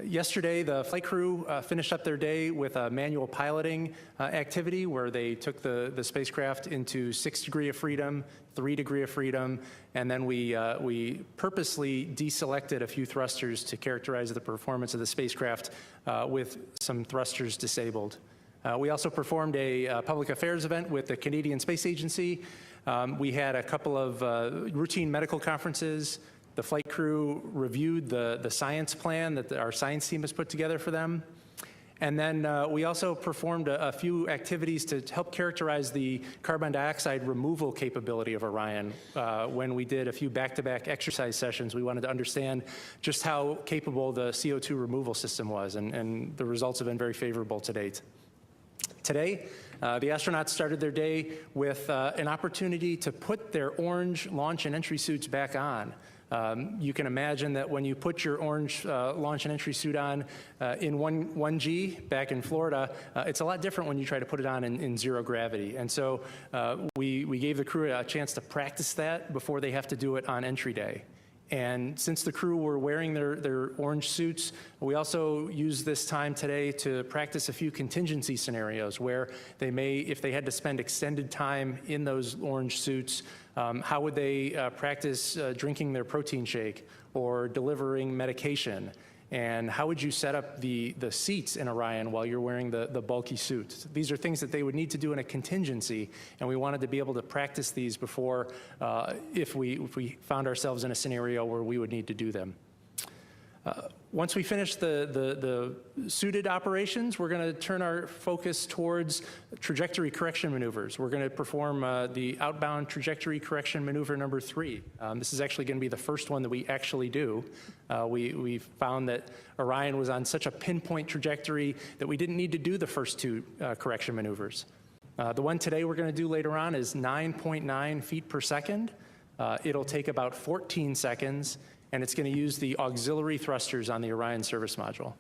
Yesterday, the flight crew finished up their day with a manual piloting activity where they took the spacecraft into 6 degrees of freedom, 3 degrees of freedom, and then we purposely deselected a few thrusters to characterize the performance of the spacecraft with some thrusters disabled. We also performed a public affairs event with the Canadian Space Agency. We had a couple of routine medical conferences. The flight crew reviewed the science plan that our science team has put together for them. And then we also performed a few activities to help characterize the carbon dioxide removal capability of Orion. When we did a few back-to-back exercise sessions, we wanted to understand just how capable the CO2 removal system was, and the results have been very favorable to date. Today, the astronauts started their day with an opportunity to put their orange launch and entry suits back on. You can imagine that when you put your orange launch and entry suit on in 1G back in Florida, it's a lot different when you try to put it on in zero gravity. And so we gave the crew a chance to practice that before they have to do it on entry day. And since the crew were wearing their orange suits, we also used this time today to practice a few contingency scenarios where they may, if they had to spend extended time in those orange suits, how would they practice drinking their protein shake or delivering medication? And how would you set up the seats in Orion while you're wearing the bulky suits? These are things that they would need to do in a contingency, and we wanted to be able to practice these before if we found ourselves in a scenario where we would need to do them. Once we finish the suited operations, we're going to turn our focus towards trajectory correction maneuvers. We're going to perform the outbound trajectory correction maneuver number 3. This is actually going to be the first one that we actually do. We found that Orion was on such a pinpoint trajectory that we didn't need to do the first 2 correction maneuvers. The one today we're going to do later on is 9.9 feet per second. It'll take about 14 seconds, and it's going to use the auxiliary thrusters on the Orion service module.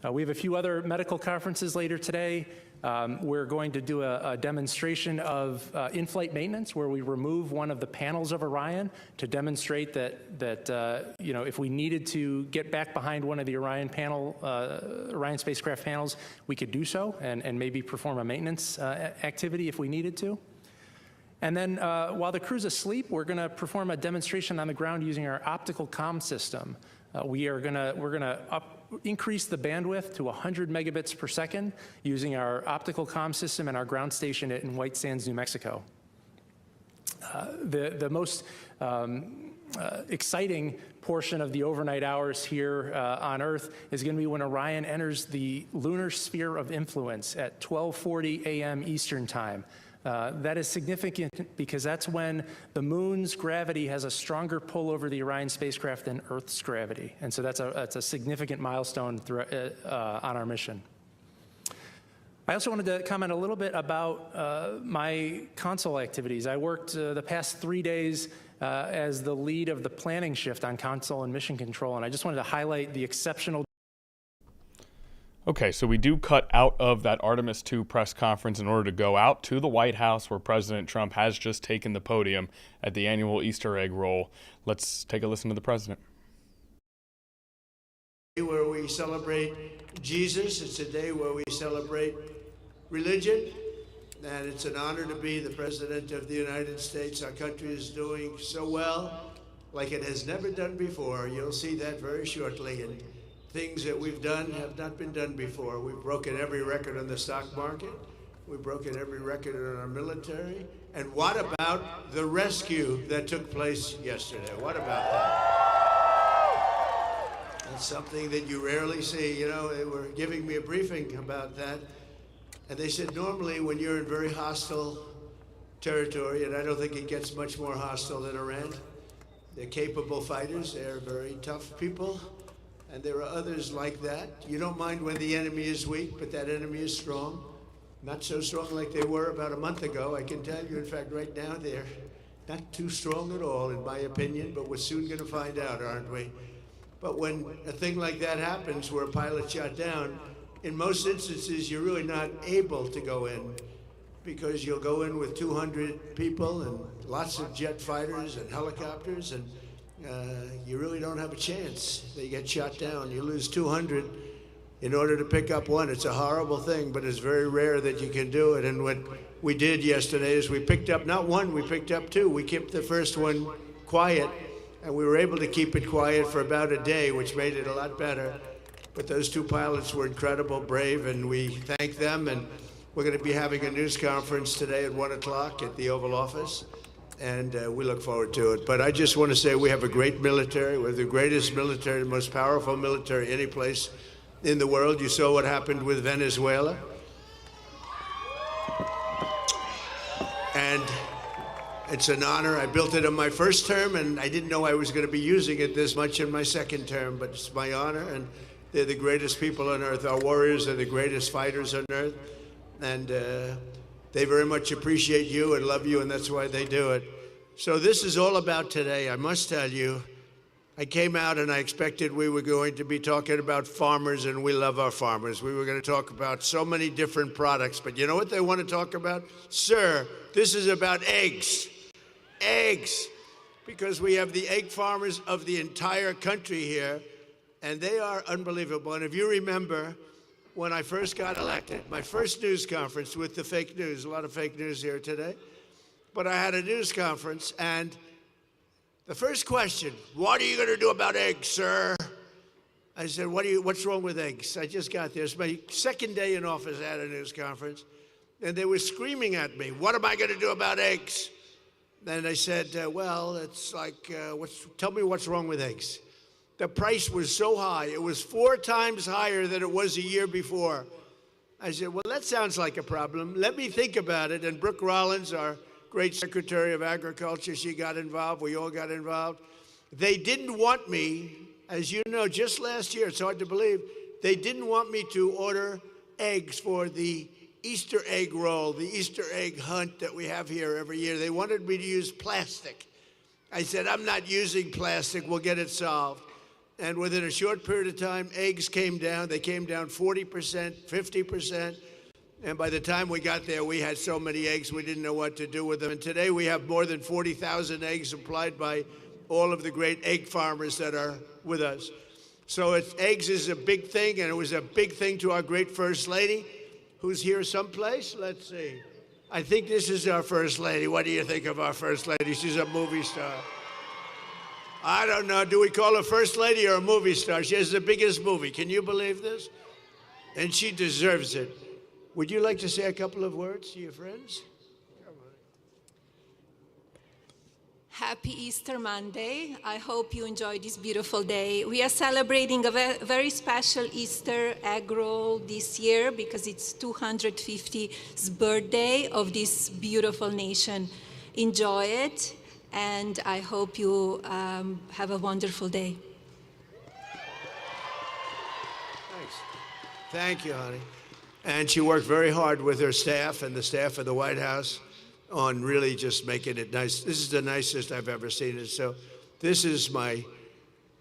We have a few other medical conferences later today. We're going to do a demonstration of in-flight maintenance where we remove one of the panels of Orion to demonstrate that if we needed to get back behind one of the Orion spacecraft panels, we could do so and maybe perform a maintenance activity if we needed to. And then while the crew's asleep, we're going to perform a demonstration on the ground using our optical comm system. We're going to increase the bandwidth to 100 megabits per second using our optical comm system and our ground station in White Sands, New Mexico. The most exciting portion of the overnight hours here on Earth is going to be when Orion enters the lunar sphere of influence at 12:40 a.m. Eastern Time. That is significant because that's when the moon's gravity has a stronger pull over the Orion spacecraft than Earth's gravity. And so that's a significant milestone on our mission. I also wanted to comment a little bit about my console activities. I worked the past 3 days as the lead of the planning shift on console and mission control, and I just wanted to highlight the exceptional. Okay, so we do cut out of that Artemis II press conference in order to go out to the White House where President Trump has just taken the podium at the annual Easter egg roll. Let's take a listen to the president. Where we celebrate Jesus, it's a day where we celebrate religion, and it's an honor to be the President of the United States. Our country is doing so well, like it has never done before. You'll see that very shortly. And things that we've done have not been done before. We've broken every record on the stock market. We've broken every record in our military. And what about the rescue that took place yesterday? What about that? That's something that you rarely see. You know, they were giving me a briefing about that. And they said normally when you're in very hostile territory, and I don't think it gets much more hostile than Iran, they're capable fighters. They're very tough people. And there are others like that. You don't mind when the enemy is weak, but that enemy is strong. Not so strong like they were about a month ago. I can tell you, in fact, right now they're not too strong at all, in my opinion, but we're soon going to find out, aren't we? But when a thing like that happens, where a pilot shot down, in most instances, you're really not able to go in, because you'll go in with 200 people and lots of jet fighters and helicopters, and you really don't have a chance. They get shot down. You lose 200 in order to pick up one. It's a horrible thing, but it's very rare that you can do it. And what we did yesterday is we picked up not one, we picked up two. We kept the first one quiet, and we were able to keep it quiet for about a day, which made it a lot better. But those two pilots were incredible, brave, and we thank them. And we're going to be having a news conference today at 1 o'clock at the Oval Office, and we look forward to it. But I just want to say we have a great military. We're the greatest military, the most powerful military any place in the world. You saw what happened with Venezuela. And it's an honor. I built it in my first term, and I didn't know I was going to be using it this much in my second term, but it's my honor, and they're the greatest people on earth. Our warriors are the greatest fighters on earth, and they very much appreciate you and love you, and that's why they do it. So this is all about today. I must tell you, I came out and I expected we were going to be talking about farmers, and we love our farmers. We were going to talk about so many different products, but you know what they want to talk about? Sir, this is about eggs. Eggs. Because we have the egg farmers of the entire country here, and they are unbelievable. And if you remember, when I first got elected, my first news conference with the fake news, a lot of fake news here today, but I had a news conference, and the first question, what are you going to do about eggs, sir? I said, what's wrong with eggs? I just got there. It's my second day in office. I had a news conference, and they were screaming at me, what am I going to do about eggs? And I said, well, it's like, tell me what's wrong with eggs. The price was so high. It was 4 times higher than it was a year before. I said, well, that sounds like a problem. Let me think about it. And Brooke Rollins, our great Secretary of Agriculture, she got involved. We all got involved. They didn't want me, as you know, just last year, it's hard to believe, they didn't want me to order eggs for the Easter egg roll, the Easter egg hunt that we have here every year. They wanted me to use plastic. I said, I'm not using plastic. We'll get it solved. And within a short period of time, eggs came down. They came down 40%, 50%. And by the time we got there, we had so many eggs, we didn't know what to do with them. And today we have more than 40,000 eggs supplied by all of the great egg farmers that are with us. So eggs is a big thing, and it was a big thing to our great First Lady, who's here someplace. Let's see. I think this is our First Lady. What do you think of our First Lady? She's a movie star. I don't know. Do we call her First Lady or a movie star? She has the biggest movie. Can you believe this? And she deserves it. Would you like to say a couple of words to your friends? Happy Easter Monday. I hope you enjoy this beautiful day. We are celebrating a very special Easter egg roll this year because it's 250th birthday of this beautiful nation. Enjoy it, and I hope you have a wonderful day. Thanks. Thank you, honey. And she worked very hard with her staff and the staff of the White House on really just making it nice. This is the nicest I've ever seen it. So this is my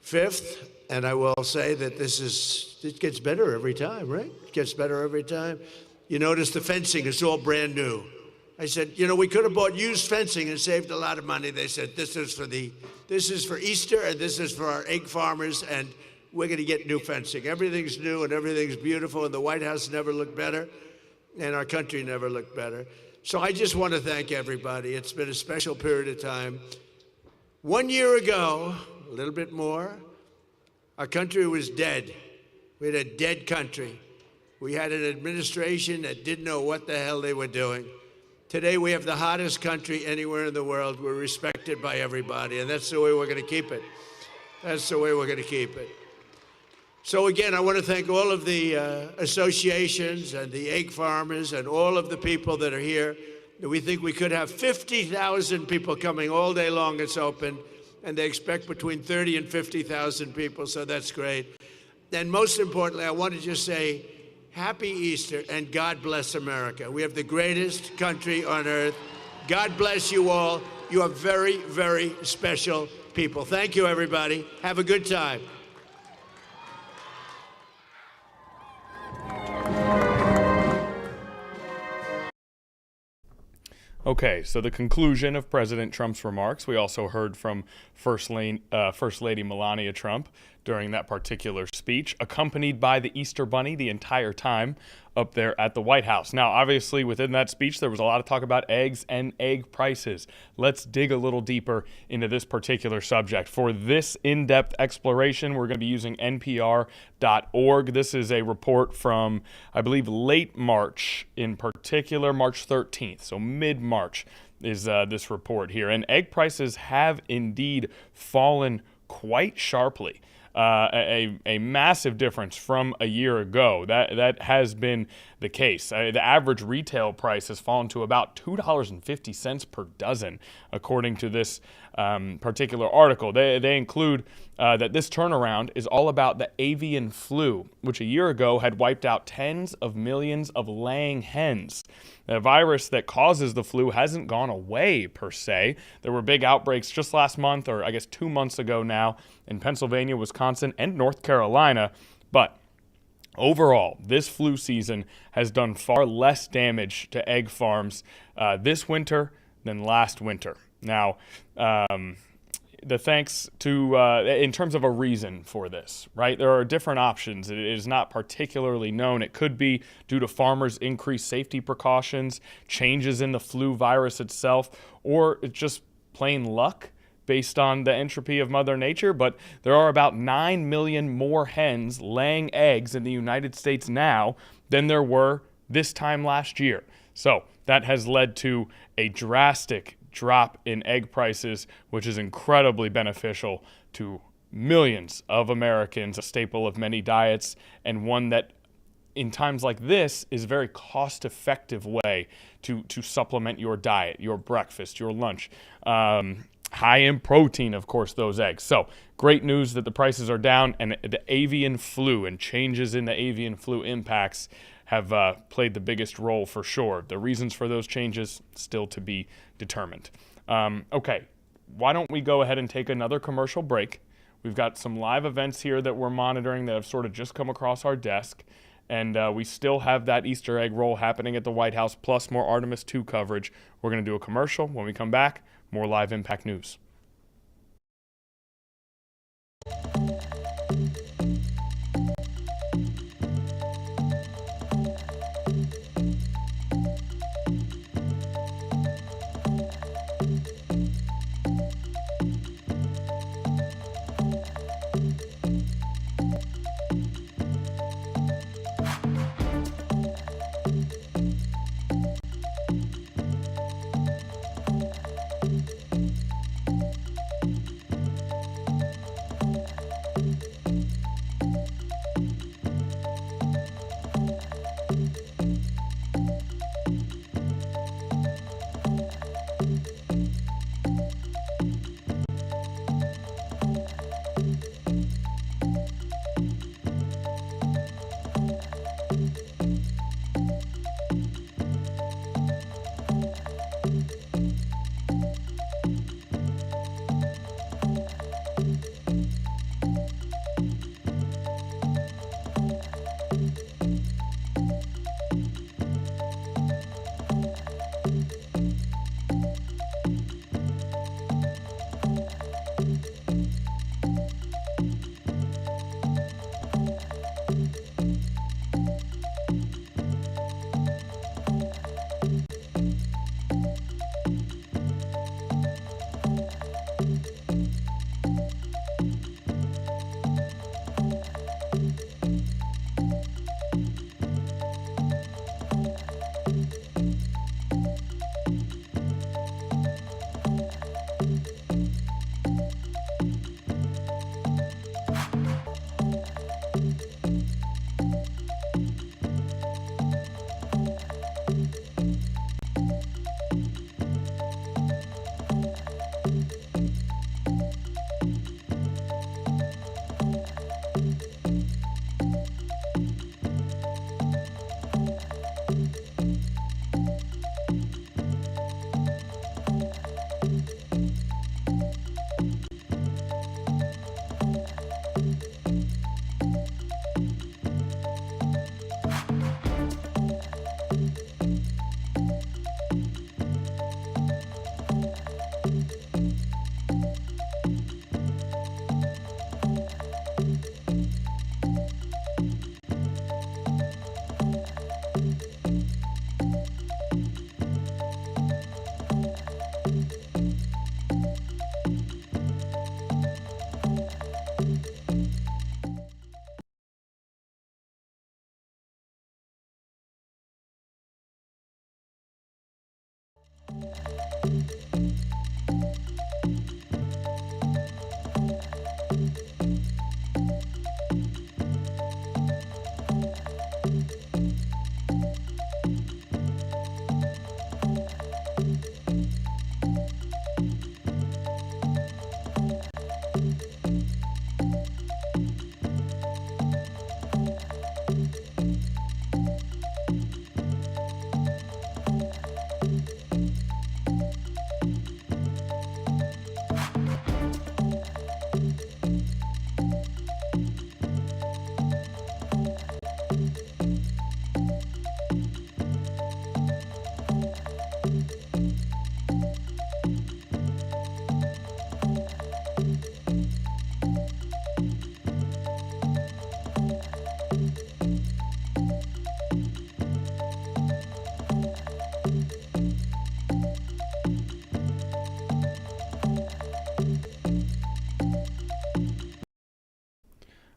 5th, and I will say that it gets better every time, right? It gets better every time. You notice the fencing is all brand new. I said, we could have bought used fencing and saved a lot of money. They said, this is for Easter, and this is for our egg farmers, and we're going to get new fencing. Everything's new and everything's beautiful, and the White House never looked better, and our country never looked better. So I just want to thank everybody. It's been a special period of time. 1 year ago, a little bit more, our country was dead. We had a dead country. We had an administration that didn't know what the hell they were doing. Today, we have the hottest country anywhere in the world. We're respected by everybody, and that's the way we're going to keep it. That's the way we're going to keep it. So again, I want to thank all of the associations and the egg farmers and all of the people that are here. We think we could have 50,000 people coming all day long. It's open, and they expect between 30 and 50,000 people, so that's great. And most importantly, I want to just say, Happy Easter, and God bless America. We have the greatest country on earth. God bless you all. You are very, very special people. Thank you, everybody. Have a good time. Okay, so the conclusion of President Trump's remarks, we also heard from First Lady Melania Trump during that particular speech, accompanied by the Easter Bunny the entire time up there at the White House. Now, obviously, within that speech, there was a lot of talk about eggs and egg prices. Let's dig a little deeper into this particular subject. For this in-depth exploration, we're going to be using NPR.org. This is a report from, I believe, late March, in particular, March 13th, so mid-March is this report here. And egg prices have indeed fallen quite sharply. A massive difference from a year ago. That has been the case. The average retail price has fallen to about $2.50 per dozen, according to this particular article. They include that this turnaround is all about the avian flu, which a year ago had wiped out tens of millions of laying hens. The virus that causes the flu hasn't gone away, per se. There were big outbreaks just last month, or I guess 2 months ago now, in Pennsylvania, Wisconsin, and North Carolina. But overall, this flu season has done far less damage to egg farms this winter than last winter. Now, the thanks to, in terms of a reason for this, right? There are different options. It is not particularly known. It could be due to farmers' increased safety precautions, changes in the flu virus itself, or it's just plain luck based on the entropy of Mother Nature. But there are about 9 million more hens laying eggs in the United States now than there were this time last year. So that has led to a drastic drop in egg prices, which is incredibly beneficial to millions of Americans, a staple of many diets, and one that in times like this is a very cost-effective way to supplement your diet, your breakfast, your lunch. High in protein, of course, those eggs. So great news that the prices are down, and the avian flu and changes in the avian flu impacts have played the biggest role for sure. The reasons for those changes still to be determined. Okay, why don't we go ahead and take another commercial break? We've got some live events here that we're monitoring that have sort of just come across our desk. And we still have that Easter egg roll happening at the White House, plus more Artemis II coverage. We're going to do a commercial. When we come back, more live Impact News.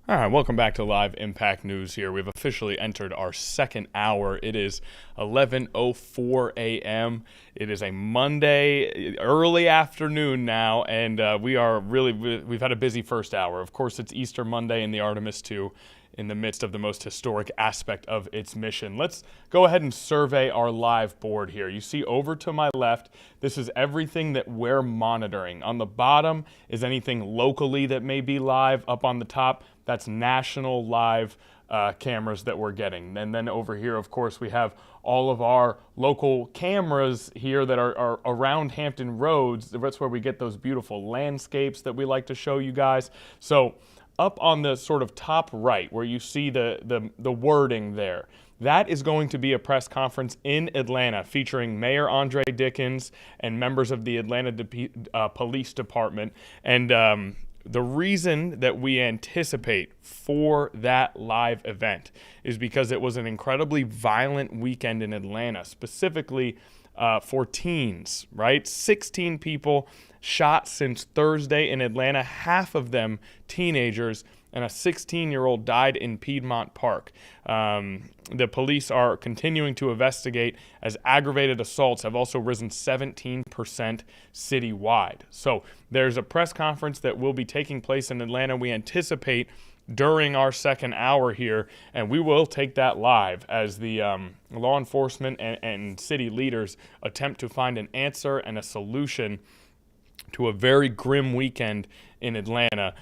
All right, welcome back to Live Impact News here. We've officially entered our second hour. It is 11:04 a.m. It is a Monday, early afternoon now, and we've had a busy first hour. Of course, it's Easter Monday in the Artemis II, in the midst of the most historic aspect of its mission. Let's go ahead and survey our live board here. You see over to my left, this is everything that we're monitoring. On the bottom is anything locally that may be live. Up on the top, that's national live cameras that we're getting. And then over here, of course, we have all of our local cameras here that are around Hampton Roads. That's where we get those beautiful landscapes that we like to show you guys. So up on the sort of top right where you see the wording there, that is going to be a press conference in Atlanta featuring Mayor Andre Dickens and members of the Atlanta Police Department. And the reason that we anticipate for that live event is because it was an incredibly violent weekend in Atlanta, specifically for teens, right? 16 people shot since Thursday in Atlanta, half of them teenagers, and a 16-year-old died in Piedmont Park. The police are continuing to investigate as aggravated assaults have also risen 17% citywide. So there's a press conference that will be taking place in Atlanta. We anticipate during our second hour here, and we will take that live as the law enforcement and city leaders attempt to find an answer and a solution to a very grim weekend in Atlanta,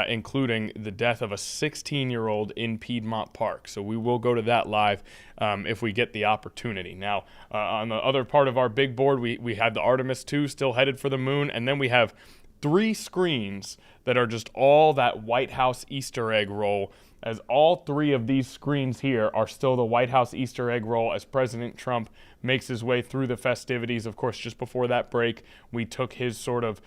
including the death of a 16-year-old in Piedmont Park. So we will go to that live if we get the opportunity. Now, on the other part of our big board, we have the Artemis II still headed for the moon, and then we have 3 screens that are just all that White House Easter egg roll, as all 3 of these screens here are still the White House Easter egg roll as President Trump makes his way through the festivities. Of course, just before that break, we took his sort of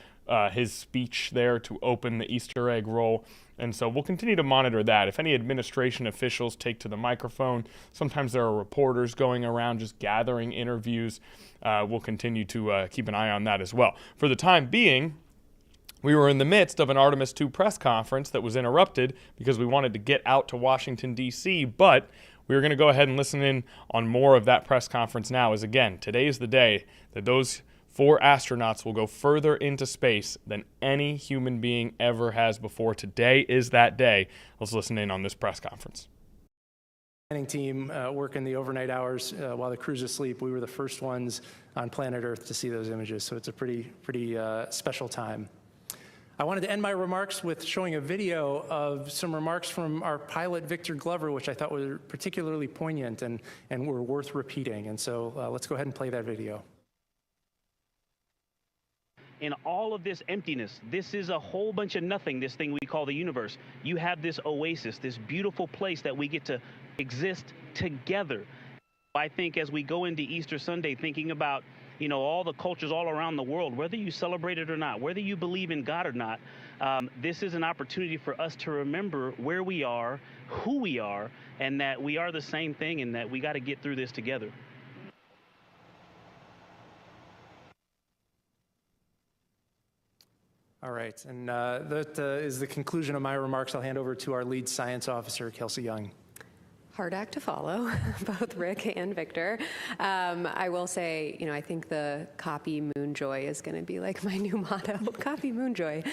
his speech there to open the Easter egg roll. And so we'll continue to monitor that. If any administration officials take to the microphone, sometimes there are reporters going around just gathering interviews. We'll continue to keep an eye on that as well. For the time being, we were in the midst of an Artemis II press conference that was interrupted because we wanted to get out to Washington, D.C., but we're going to go ahead and listen in on more of that press conference now, as again, today is the day that those 4 astronauts will go further into space than any human being ever has before. Today is that day. Let's listen in on this press conference. Planning team working the overnight hours while the crew's asleep. We were the first ones on planet Earth to see those images, so it's a pretty special time. I wanted to end my remarks with showing a video of some remarks from our pilot, Victor Glover, which I thought were particularly poignant and were worth repeating. And so let's go ahead and play that video. In all of this emptiness, this is a whole bunch of nothing, this thing we call the universe. You have this oasis, this beautiful place that we get to exist together. I think as we go into Easter Sunday, thinking about all the cultures all around the world, whether you celebrate it or not, whether you believe in God or not, this is an opportunity for us to remember where we are, who we are, and that we are the same thing and that we got to get through this together. All right, and that is the conclusion of my remarks. I'll hand over to our lead science officer, Kelsey Young. hard act to follow, both Rick and Victor. I will say, I think the copy Moonjoy is going to be like my new motto, copy Moonjoy.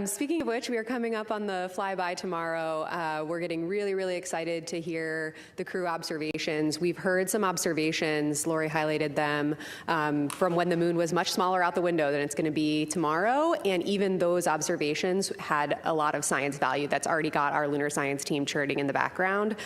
Speaking of which, we are coming up on the flyby tomorrow. We're getting really, really excited to hear the crew observations. We've heard some observations, Lori highlighted them, from when the moon was much smaller out the window than it's going to be tomorrow. And even those observations had a lot of science value that's already got our lunar science team churning in the background.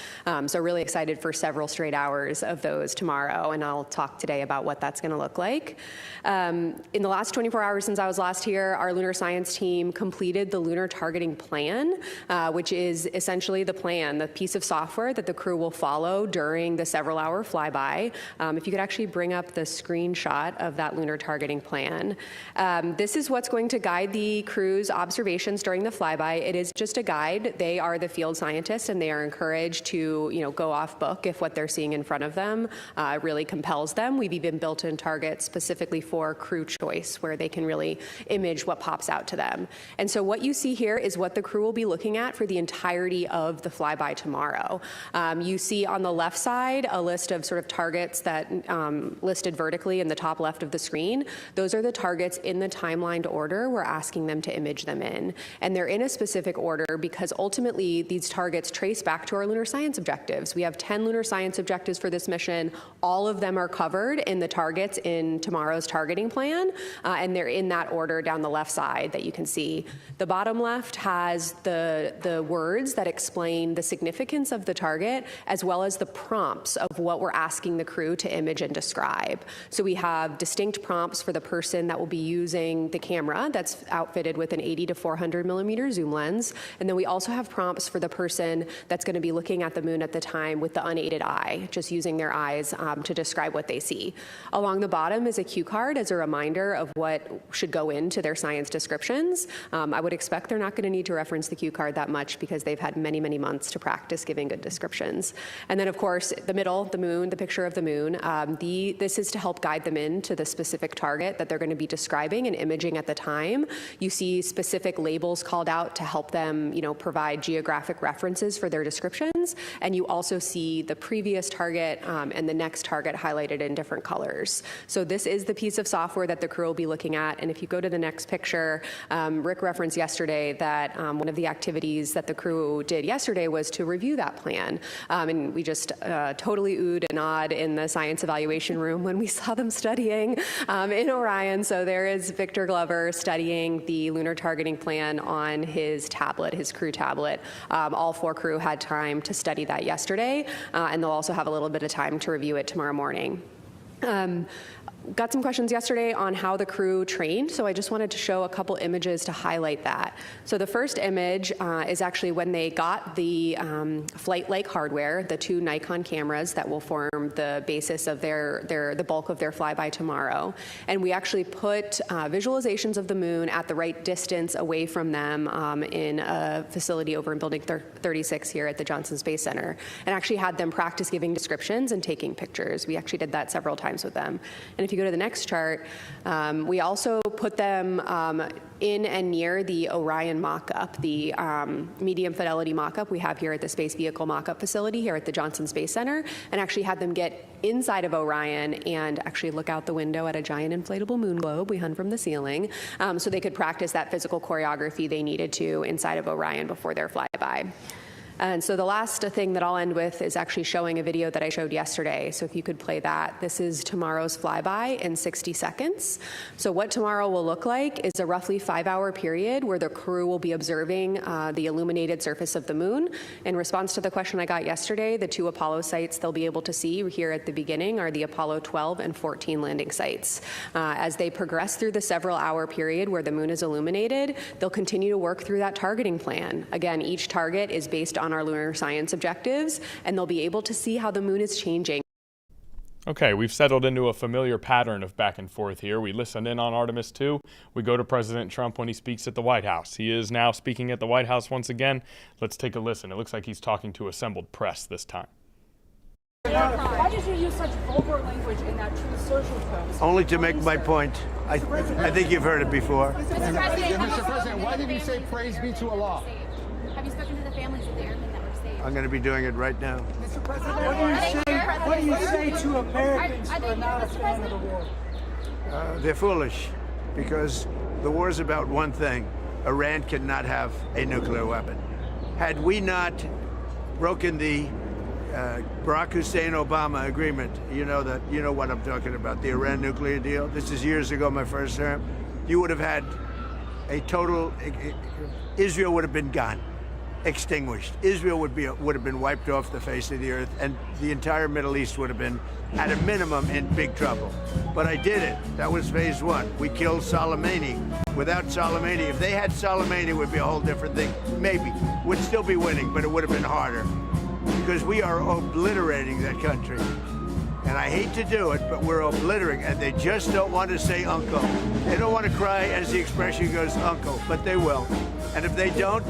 So really excited for several straight hours of those tomorrow, and I'll talk today about what that's going to look like. In the last 24 hours since I was last here, our lunar science team completed the lunar targeting plan, which is essentially the plan, the piece of software that the crew will follow during the several-hour flyby. If you could actually bring up the screenshot of that lunar targeting plan. This is what's going to guide the crew's observations during the flyby. It is just a guide. They are the field scientists, and they are encouraged to go off book if what they're seeing in front of them really compels them. We've even built in targets specifically for crew choice where they can really image what pops out to them. And so what you see here is what the crew will be looking at for the entirety of the flyby tomorrow. You see on the left side a list of sort of targets that listed vertically in the top left of the screen. Those are the targets in the timelined order we're asking them to image them in. And they're in a specific order because ultimately these targets trace back to our lunar science objectives. We have 10 lunar science objectives for this mission. All of them are covered in the targets in tomorrow's targeting plan, and they're in that order down the left side that you can see. The bottom left has the words that explain the significance of the target, as well as the prompts of what we're asking the crew to image and describe. So we have distinct prompts for the person that will be using the camera that's outfitted with an 80 to 400 millimeter zoom lens, and then we also have prompts for the person that's going to be looking at the moon at the time with the unaided eye, just using their eyes to describe what they see. Along the bottom is a cue card as a reminder of what should go into their science descriptions. I would expect they're not going to need to reference the cue card that much because they've had many, many months to practice giving good descriptions. And then, of course, the middle, the moon, the picture of the moon, this is to help guide them into the specific target that they're going to be describing and imaging at the time. You see specific labels called out to help them, provide geographic references for their descriptions. And you also see the previous target and the next target highlighted in different colors. So this is the piece of software that the crew will be looking at. And if you go to the next picture, Rick referenced yesterday that one of the activities that the crew did yesterday was to review that plan. And we just totally oohed and awed in the science evaluation room when we saw them studying in Orion. So there is Victor Glover studying the lunar targeting plan on his tablet, his crew tablet. All 4 crew had time to study that yesterday, and they'll also have a little bit of time to review it tomorrow morning. Got some questions yesterday on how the crew trained, so I just wanted to show a couple images to highlight that. So the first image is actually when they got the flight-like hardware, the 2 Nikon cameras that will form the basis of the bulk of their flyby tomorrow. And we actually put visualizations of the moon at the right distance away from them in a facility over in Building 36 here at the Johnson Space Center, and actually had them practice giving descriptions and taking pictures. We actually did that several times with them. And if you go to the next chart, we also put them in and near the Orion mock-up, the medium fidelity mock-up we have here at the Space Vehicle mock-up facility here at the Johnson Space Center, and actually had them get inside of Orion and actually look out the window at a giant inflatable moon globe we hung from the ceiling, so they could practice that physical choreography they needed to inside of Orion before their flyby. And so the last thing that I'll end with is actually showing a video that I showed yesterday. So if you could play that. This is tomorrow's flyby in 60 seconds. So what tomorrow will look like is a roughly 5-hour period where the crew will be observing the illuminated surface of the moon. In response to the question I got yesterday, the 2 Apollo sites they'll be able to see here at the beginning are the Apollo 12 and 14 landing sites. As they progress through the several-hour period where the moon is illuminated, they'll continue to work through that targeting plan. Again, each target is based on our lunar science objectives, and they'll be able to see how the moon is changing. Okay, we've settled into a familiar pattern of back and forth here. We listen in on Artemis 2. We go to President Trump when he speaks at the White House. He is now speaking at the White House once again. Let's take a listen. It looks like he's talking to assembled press this time. Why did you use such vulgar language in that Truth Social post? Only to make my point. I think you've heard it before. Mr. President, why did you say praise be to Allah? Have you spoken to the families of the airmen that were saved? I'm going to be doing it right now. Mr. President, what do you say to Americans who are not a fan of the war? They're foolish because the war is about one thing. Iran cannot have a nuclear weapon. Had we not broken the Barack Hussein Obama agreement, you know what I'm talking about, the Iran nuclear deal. This is years ago, my first term. You would have had a total, Israel would have been gone, extinguished. Israel would have been wiped off the face of the earth, and the entire Middle East would have been, at a minimum, in big trouble. But I did it. That was phase one. We killed Soleimani. Without Soleimani, if they had Soleimani, it would be a whole different thing. Maybe. We'd still be winning, but it would have been harder. Because we are obliterating that country. And I hate to do it, but we're obliterating, and they just don't want to say uncle. They don't want to cry, as the expression goes, uncle, but they will. And if they don't,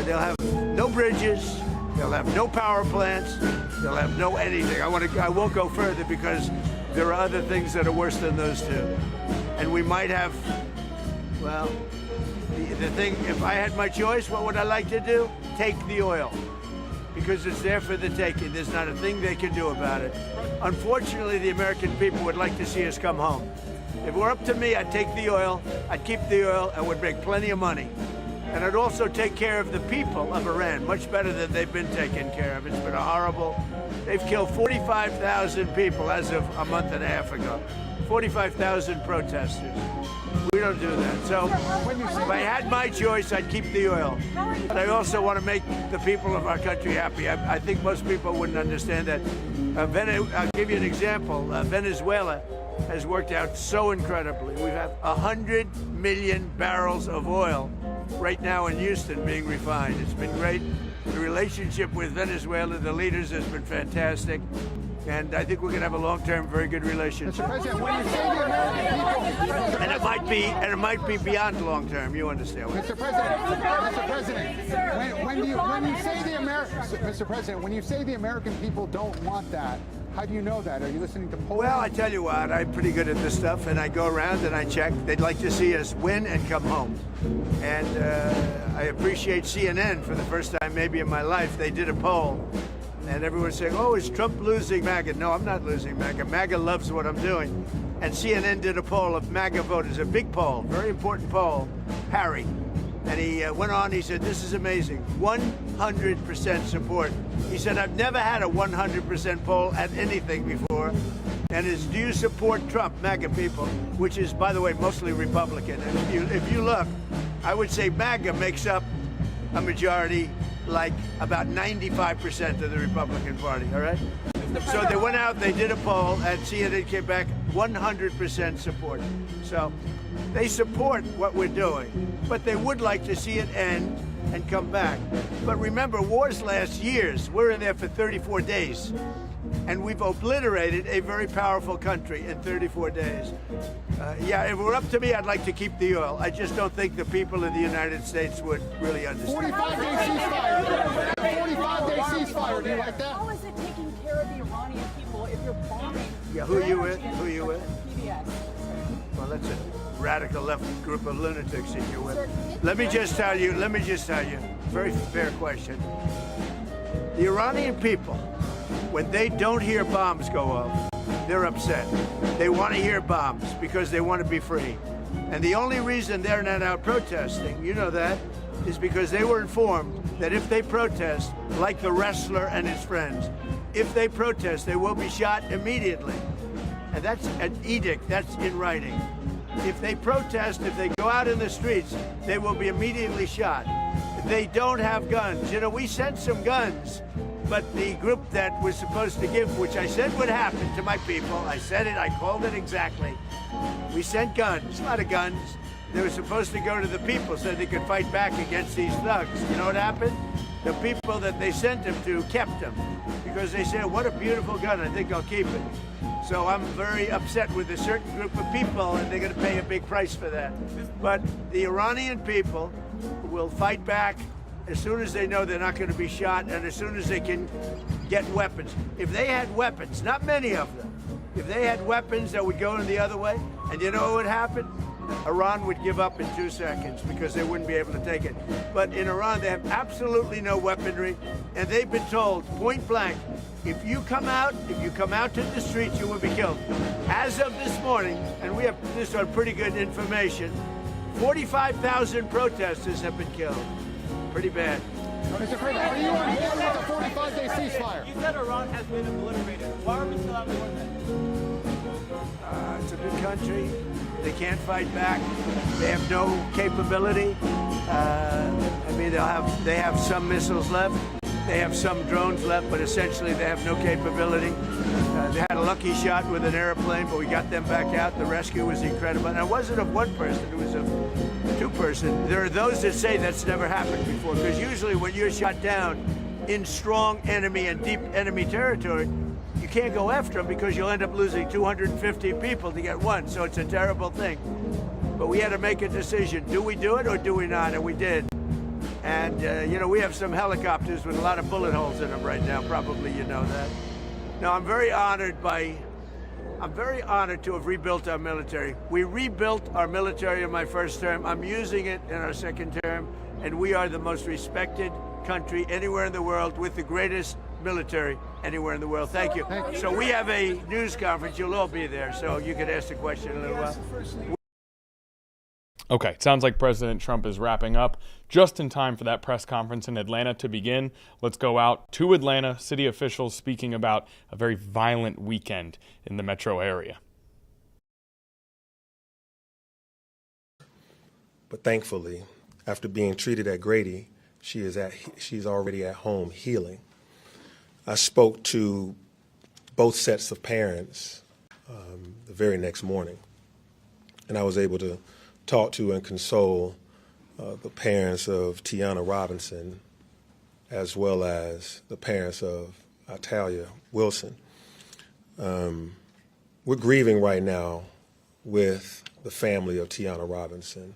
they'll have no bridges, they'll have no power plants, they'll have no anything. I won't go further because there are other things that are worse than those two. And we might have, well, the thing, if I had my choice, what would I like to do? Take the oil. Because it's there for the taking. There's not a thing they can do about it. Unfortunately, the American people would like to see us come home. If it were up to me, I'd take the oil, I'd keep the oil, and would make plenty of money. And I'd also take care of the people of Iran, much better than they've been taken care of. It's been a horrible. They've killed 45,000 people as of a month and a half ago. 45,000 protesters. We don't do that. So if I had my choice, I'd keep the oil. But I also want to make the people of our country happy. I think most people wouldn't understand that. I'll give you an example. Venezuela has worked out so incredibly. We have 100 million barrels of oil right now in Houston being refined. It's been great. The relationship with Venezuela, the leaders, has been fantastic. And I think we're going to have a long-term, very good relationship. Mr. President, when you say the American people, and it might be beyond long-term. You understand what? Mr. President, when you say the Mr. President, when you say the American people don't want that, how do you know that? Are you listening to polls? Well, I tell you what, I'm pretty good at this stuff, and I go around and I check. They'd like to see us win and come home. And I appreciate CNN for the first time maybe in my life. They did a poll. And everyone's saying, oh, is Trump losing MAGA? No, I'm not losing MAGA. MAGA loves what I'm doing. And CNN did a poll of MAGA voters, a big poll, very important poll, Harry. And he went on, he said, this is amazing, 100% support. He said, I've never had a 100% poll at anything before. And it's, do you support Trump, MAGA people, which is, by the way, mostly Republican. And if you look, I would say MAGA makes up a majority, like about 95% of the Republican Party, all right? So they went out, they did a poll, and CNN came back 100% support. So they support what we're doing, but they would like to see it end and come back. But remember, wars last years. We're in there for 34 days. And we've obliterated a very powerful country in 34 days. Yeah, if it were up to me, I'd like to keep the oil. I just don't think the people of the United States would really understand. 45-day ceasefire. 45-day ceasefire. Do you like that? How is it taking care of the Iranian people if you're bombing? Yeah, who you with? Who you with? PBS. Well, that's a radical left group of lunatics that you're with. Let me just tell you, very fair question. The Iranian people, when they don't hear bombs go off, they're upset. They want to hear bombs because they want to be free. And the only reason they're not out protesting, you know that, is because they were informed that if they protest, like the wrestler and his friends, if they protest, they will be shot immediately. And that's an edict, that's in writing. If they protest, if they go out in the streets, they will be immediately shot. They don't have guns. You know, we sent some guns. But the group that was supposed to give, which I said would happen to my people, I said it, I called it exactly. We sent guns, a lot of guns. They were supposed to go to the people so they could fight back against these thugs. You know what happened? The people that they sent them to kept them because they said, what a beautiful gun, I think I'll keep it. So I'm very upset with a certain group of people, and they're going to pay a big price for that. But the Iranian people will fight back as soon as they know they're not going to be shot and as soon as they can get weapons. If they had weapons, not many of them, if they had weapons that would go in the other way, and you know what would happen? Iran would give up in 2 seconds because they wouldn't be able to take it. But in Iran, they have absolutely no weaponry, and they've been told point blank, if you come out to the streets, you will be killed. As of this morning, and we have this on pretty good information, 45,000 protesters have been killed. Pretty bad. Mr. President, are you on board with the 45-day ceasefire? You said Iran has been obliterated. Why are we still at war then? It's a big country. They can't fight back. They have no capability. I mean, they have some missiles left. They have some drones left, but essentially they have no capability. They had a lucky shot with an airplane, but we got them back out. The rescue was incredible. And it wasn't of one person, it was of 2 person. There are those that say that's never happened before, because usually when you're shot down in strong enemy and deep enemy territory, you can't go after them because you'll end up losing 250 people to get one. So it's a terrible thing. But we had to make a decision. Do we do it or do we not? And we did. And, we have some helicopters with a lot of bullet holes in them right now. Probably you know that. No, I'm very honored to have rebuilt our military. We rebuilt our military in my first term. I'm using it in our second term. And we are the most respected country anywhere in the world with the greatest military anywhere in the world. Thank you. So we have a news conference. You'll all be there, so you can ask the question in a little while. Okay, sounds like President Trump is wrapping up just in time for that press conference in Atlanta to begin. Let's go out to Atlanta. City officials speaking about a very violent weekend in the metro area. But thankfully, after being treated at Grady, she's already at home healing. I spoke to both sets of parents the very next morning, and I was able to talk to and console the parents of Tiana Robinson, as well as the parents of Italia Wilson. We're grieving right now with the family of Tiana Robinson.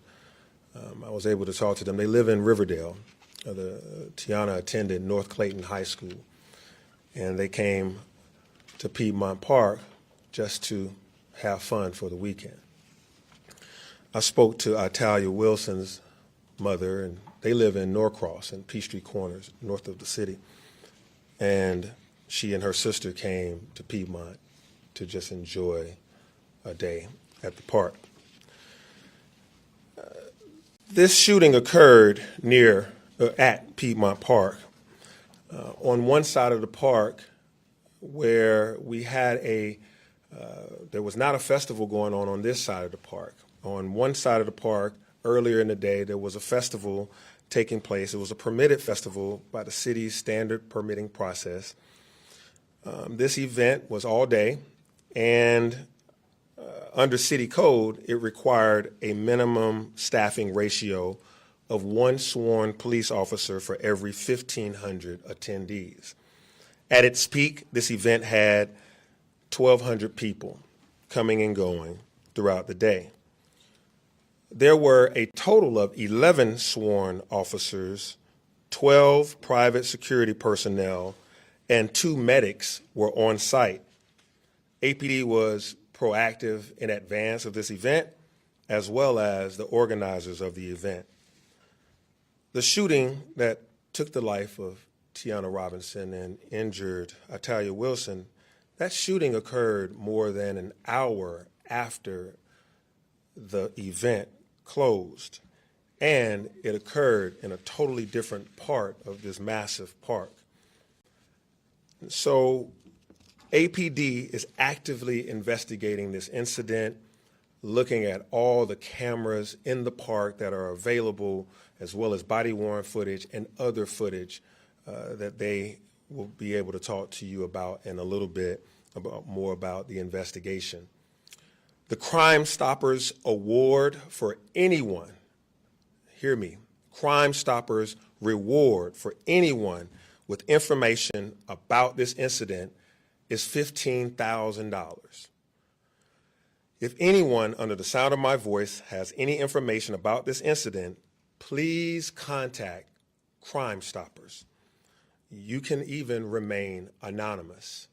I was able to talk to them. They live in Riverdale. Tiana attended North Clayton High School, and they came to Piedmont Park just to have fun for the weekend. I spoke to Italia Wilson's mother, and they live in Norcross in Peachtree Corners, north of the city. And she and her sister came to Piedmont to just enjoy a day at the park. This shooting occurred at Piedmont Park. On one side of the park, where we had there was not a festival going on this side of the park. On one side of the park, earlier in the day, there was a festival taking place. It was a permitted festival by the city's standard permitting process. This event was all day, and under city code, it required a minimum staffing ratio of 1 sworn police officer for every 1,500 attendees. At its peak, this event had 1,200 people coming and going throughout the day. There were a total of 11 sworn officers, 12 private security personnel, and 2 medics were on site. APD was proactive in advance of this event, as well as the organizers of the event. The shooting that took the life of Tiana Robinson and injured Italia Wilson, that shooting occurred more than an hour after the event closed, and it occurred in a totally different part of this massive park. So APD is actively investigating this incident, looking at all the cameras in the park that are available, as well as body-worn footage and other footage that they will be able to talk to you about in a little bit, more about the investigation. The Crime Stoppers Award for anyone, hear me, Crime Stoppers reward for anyone with information about this incident is $15,000. If anyone under the sound of my voice has any information about this incident, please contact Crime Stoppers. You can even remain anonymous.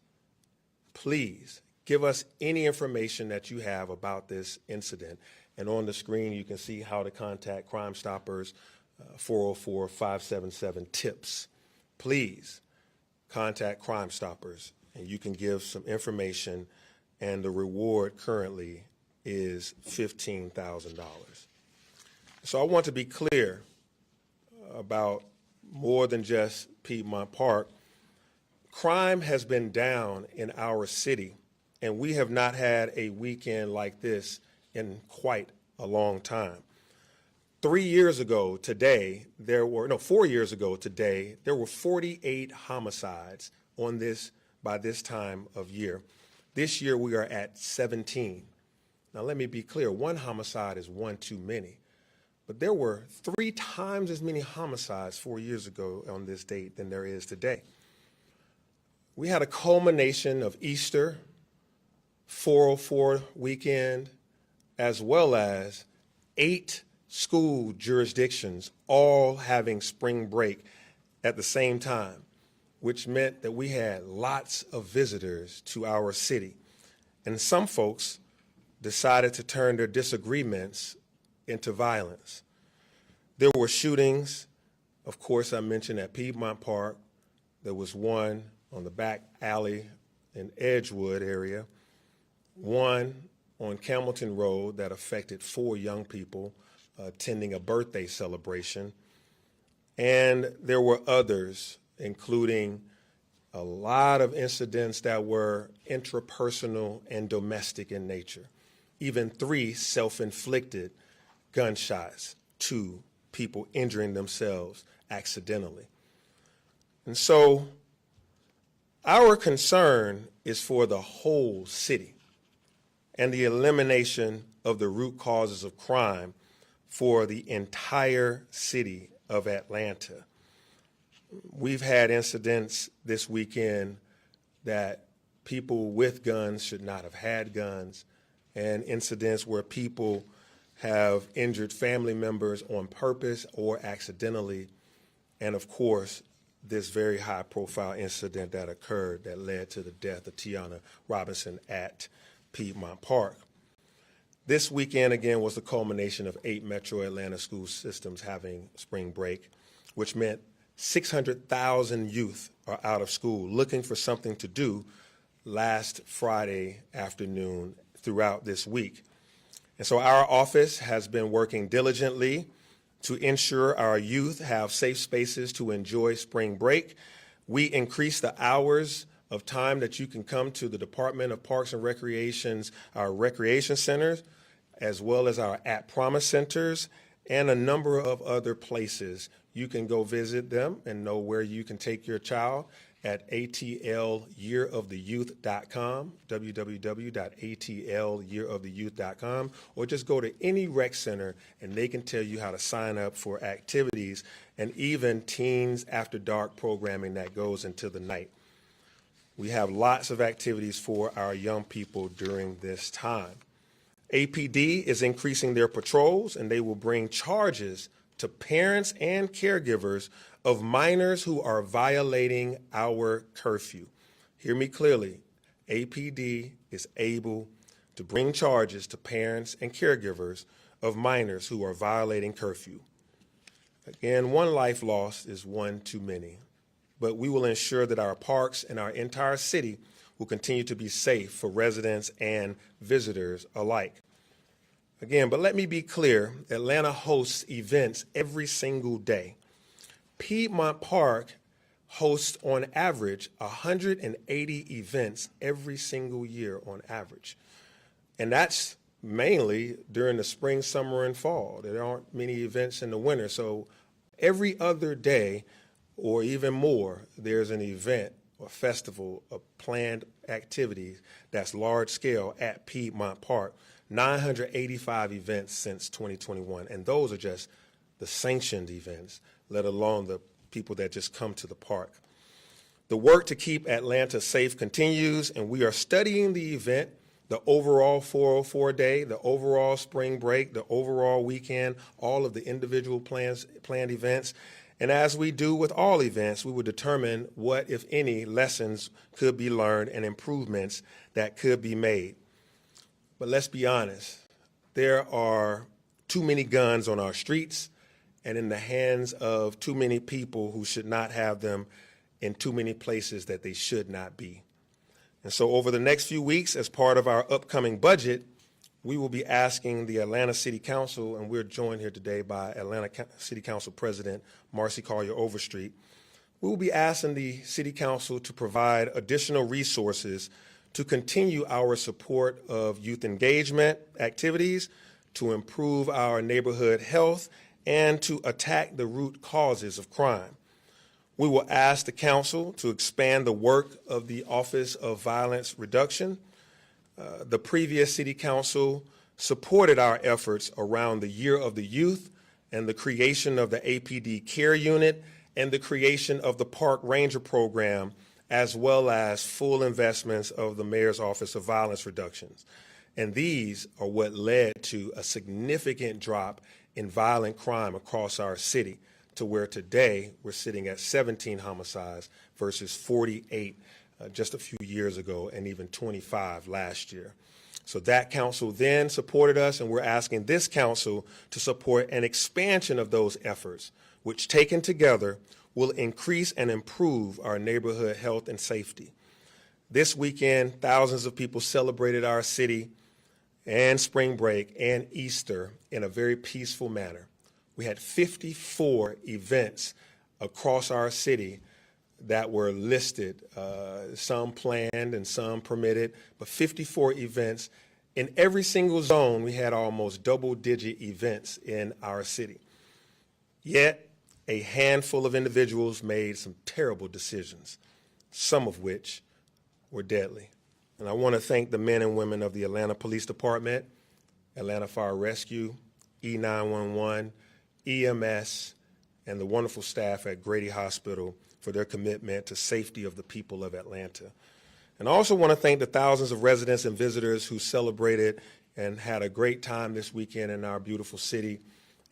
Please give us any information that you have about this incident. And on the screen, you can see how to contact Crime Stoppers, 404-577-TIPS. Please contact Crime Stoppers, and you can give some information, and the reward currently is $15,000. So I want to be clear about more than just Piedmont Park. Crime has been down in our city, and we have not had a weekend like this in quite a long time. 4 years ago today, there were 48 homicides by this time of year. This year we are at 17. Now let me be clear, one homicide is one too many. But there were 3 times as many homicides 4 years ago on this date than there is today. We had a culmination of Easter, 404 weekend, as well as 8 school jurisdictions all having spring break at the same time, which meant that we had lots of visitors to our city. And some folks decided to turn their disagreements into violence. There were shootings, of course, I mentioned at Piedmont Park. There was one on the back alley in Edgewood area, one on Campbellton Road that affected 4 young people attending a birthday celebration. And there were others, including a lot of incidents that were intrapersonal and domestic in nature. Even 3 self-inflicted gunshots, 2 people injuring themselves accidentally. And so our concern is for the whole city and the elimination of the root causes of crime for the entire city of Atlanta. We've had incidents this weekend that people with guns should not have had guns, and incidents where people have injured family members on purpose or accidentally, and of course, this very high-profile incident that occurred that led to the death of Tiana Robinson at Piedmont Park. This weekend, again, was the culmination of 8 Metro Atlanta school systems having spring break, which meant 600,000 youth are out of school looking for something to do last Friday afternoon throughout this week. And so our office has been working diligently to ensure our youth have safe spaces to enjoy spring break. We increased the hours of time that you can come to the Department of Parks and Recreation's our recreation centers, as well as our At Promise centers, and a number of other places. You can go visit them and know where you can take your child at atlyearoftheyouth.com, www.atlyearoftheyouth.com, or just go to any rec center and they can tell you how to sign up for activities and even teens after dark programming that goes into the night. We have lots of activities for our young people during this time. APD is increasing their patrols, and they will bring charges to parents and caregivers of minors who are violating our curfew. Hear me clearly. APD is able to bring charges to parents and caregivers of minors who are violating curfew. Again, one life lost is one too many, but we will ensure that our parks and our entire city will continue to be safe for residents and visitors alike. Again, but let me be clear, Atlanta hosts events every single day. Piedmont Park hosts on average 180 events every single year on average. And that's mainly during the spring, summer, and fall. There aren't many events in the winter. So every other day or even more, there's an event or festival of planned activities that's large scale at Piedmont Park. 985 events since 2021, and those are just the sanctioned events, let alone the people that just come to the park. The work to keep Atlanta safe continues, and we are studying the event, the overall 404 day, the overall spring break, the overall weekend, all of the individual planned events, And as we do with all events, we will determine what, if any, lessons could be learned and improvements that could be made. But let's be honest, there are too many guns on our streets and in the hands of too many people who should not have them in too many places that they should not be. And so over the next few weeks, as part of our upcoming budget, we will be asking the Atlanta City Council, and we're joined here today by Atlanta City Council President Marcy Collier Overstreet. We will be asking the City Council to provide additional resources to continue our support of youth engagement activities, to improve our neighborhood health, and to attack the root causes of crime. We will ask the Council to expand the work of the Office of Violence Reduction. The previous City Council supported our efforts around the Year of the Youth and the creation of the APD Care Unit and the creation of the Park Ranger Program, as well as full investments of the Mayor's Office of Violence Reductions. And these are what led to a significant drop in violent crime across our city, to where today we're sitting at 17 homicides versus 48 just a few years ago, and even 25 last year. So that council then supported us, and we're asking this council to support an expansion of those efforts, which taken together will increase and improve our neighborhood health and safety. This weekend, thousands of people celebrated our city and spring break and Easter in a very peaceful manner. We had 54 events across our city that were listed, some planned and some permitted, but 54 events. In every single zone, we had almost double-digit events in our city. Yet, a handful of individuals made some terrible decisions, some of which were deadly. And I want to thank the men and women of the Atlanta Police Department, Atlanta Fire Rescue, E911, EMS, and the wonderful staff at Grady Hospital for their commitment to safety of the people of Atlanta. And I also want to thank the thousands of residents and visitors who celebrated and had a great time this weekend in our beautiful city,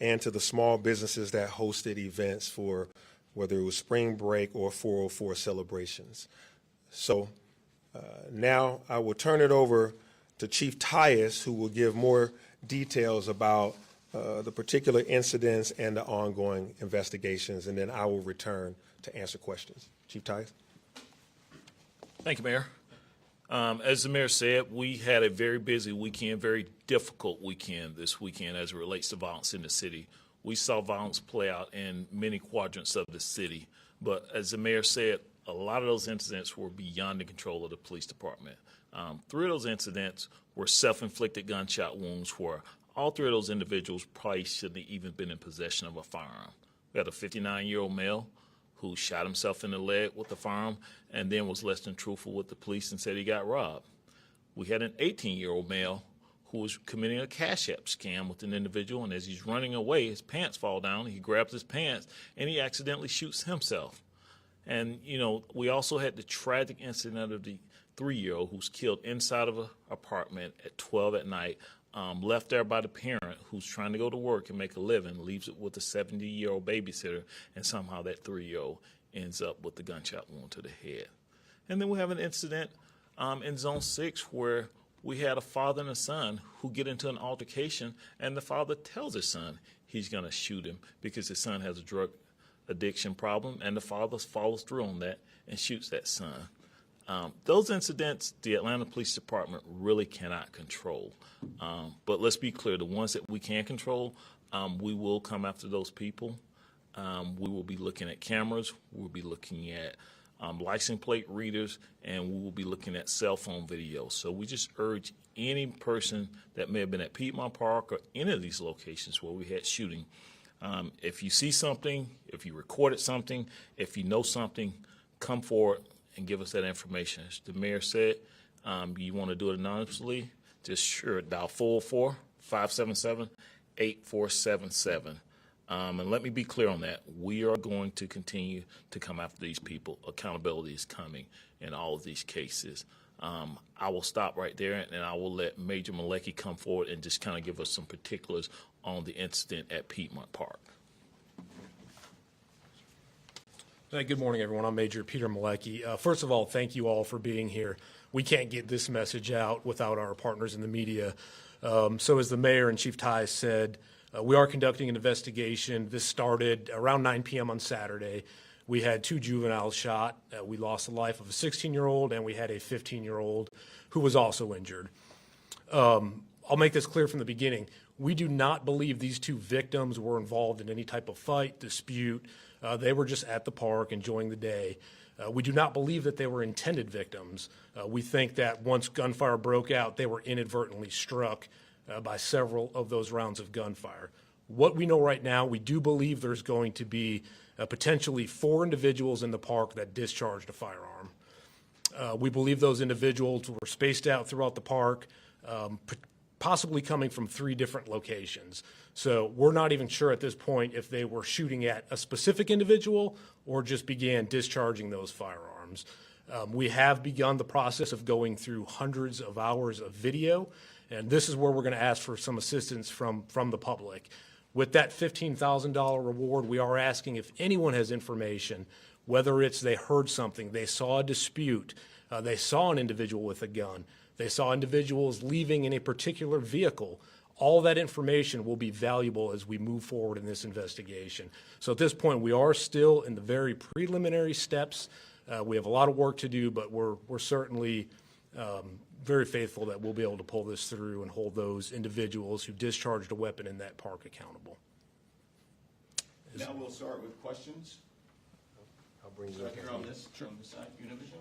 and to the small businesses that hosted events for whether it was spring break or 404 celebrations. So now I will turn it over to Chief Tyus, who will give more details about the particular incidents and the ongoing investigations, and then I will return to answer questions. Chief Tyus. Thank you, Mayor. As the Mayor said, we had a very busy weekend, very difficult weekend this weekend as it relates to violence in the city. We saw violence play out in many quadrants of the city, but as the Mayor said, a lot of those incidents were beyond the control of the police department. 3 of those incidents were self-inflicted gunshot wounds where all 3 of those individuals probably shouldn't have even been in possession of a firearm. We had a 59-year-old male who shot himself in the leg with a firearm and then was less than truthful with the police and said he got robbed. We had an 18-year-old male who was committing a Cash App scam with an individual, and as he's running away, his pants fall down, he grabs his pants, and he accidentally shoots himself. And, you know, we also had the tragic incident of the 3-year-old who's killed inside of an apartment at 12 at night, left there by the parent who's trying to go to work and make a living, leaves it with a 70-year-old babysitter, and somehow that 3-year-old ends up with the gunshot wound to the head. And then we have an incident in Zone 6 where we had a father and a son who get into an altercation, and the father tells his son he's going to shoot him because his son has a drug addiction problem, and the father follows through on that and shoots that son. Those incidents, the Atlanta Police Department really cannot control. But let's be clear, the ones that we can control, we will come after those people. We will be looking at cameras. We'll be looking at license plate readers, and we will be looking at cell phone videos. So we just urge any person that may have been at Piedmont Park or any of these locations where we had shooting, if you see something, if you recorded something, if you know something, come forward and give us that information. As the Mayor said, you want to do it anonymously, just sure dial 404-577-8477. And let me be clear on that. We are going to continue to come after these people. Accountability is coming in all of these cases. I will stop right there, and I will let Major Malecki come forward and just kind of give us some particulars on the incident at Piedmont Park. Hey, good morning, everyone. I'm Major Peter Malecki. First of all, thank you all for being here. We can't get this message out without our partners in the media. So as the mayor and Chief Ty said, we are conducting an investigation. This started around 9 p.m. on Saturday. We had 2 juveniles shot. We lost the life of a 16-year-old, and we had a 15-year-old who was also injured. I'll make this clear from the beginning. We do not believe these 2 victims were involved in any type of fight, dispute. They were just at the park enjoying the day. We do not believe that they were intended victims. We think that once gunfire broke out, they were inadvertently struck by several of those rounds of gunfire. What we know right now, we do believe there's going to be potentially 4 individuals in the park that discharged a firearm. We believe those individuals were spaced out throughout the park, possibly coming from 3 different locations. So we're not even sure at this point if they were shooting at a specific individual or just began discharging those firearms. We have begun the process of going through hundreds of hours of video, and this is where we're going to ask for some assistance from the public. With that $15,000 reward, we are asking if anyone has information, whether it's they heard something, they saw a dispute, they saw an individual with a gun, they saw individuals leaving in a particular vehicle. All that information will be valuable as we move forward in this investigation. So at this point, we are still in the very preliminary steps. We have a lot of work to do, but we're certainly very faithful that we'll be able to pull this through and hold those individuals who discharged a weapon in that park accountable. Now we'll start with questions. I'll bring you Start here on this side, Univision.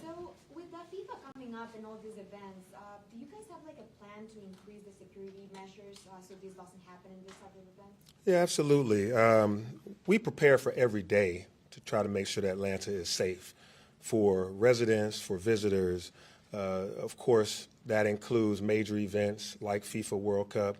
So with the FIFA coming up and all these events, do you guys have like a plan to increase the security measures so this doesn't happen in this type of events? Yeah, absolutely. We prepare for every day to try to make sure that Atlanta is safe for residents, for visitors. Of course, that includes major events like FIFA World Cup.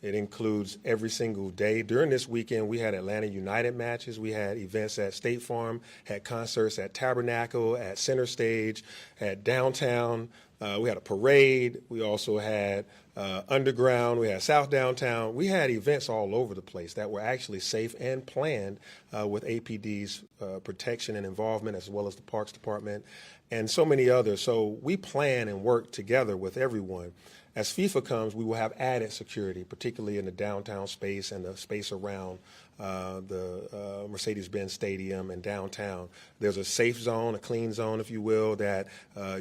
It includes every single day. During this weekend, we had Atlanta United matches. We had events at State Farm, had concerts at Tabernacle, at Center Stage, at Downtown. We had a parade. We also had Underground. We had South Downtown. We had events all over the place that were actually safe and planned with APD's protection and involvement, as well as the Parks Department and so many others. So we plan and work together with everyone. As FIFA comes, we will have added security, particularly in the downtown space and the space around the Mercedes-Benz Stadium and downtown. There's a safe zone, a clean zone, if you will, that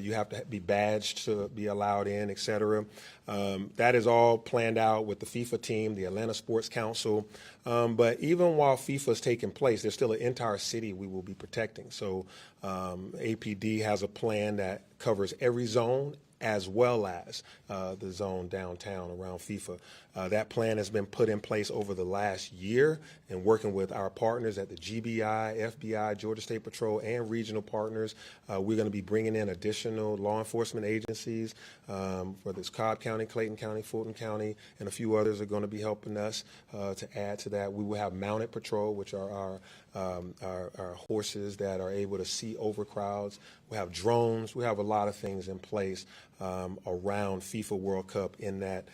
you have to be badged to be allowed in, et cetera. That is all planned out with the FIFA team, the Atlanta Sports Council. But even while FIFA is taking place, there's still an entire city we will be protecting. So APD has a plan that covers every zone, as well as the zone downtown around FIFA. That plan has been put in place over the last year and working with our partners at the GBI, FBI, Georgia State Patrol, and regional partners. We're going to be bringing in additional law enforcement agencies, whether it's Cobb County, Clayton County, Fulton County, and a few others are going to be helping us to add to that. We will have mounted patrol, which are our horses that are able to see over crowds. We have drones. We have a lot of things in place around FIFA World Cup in that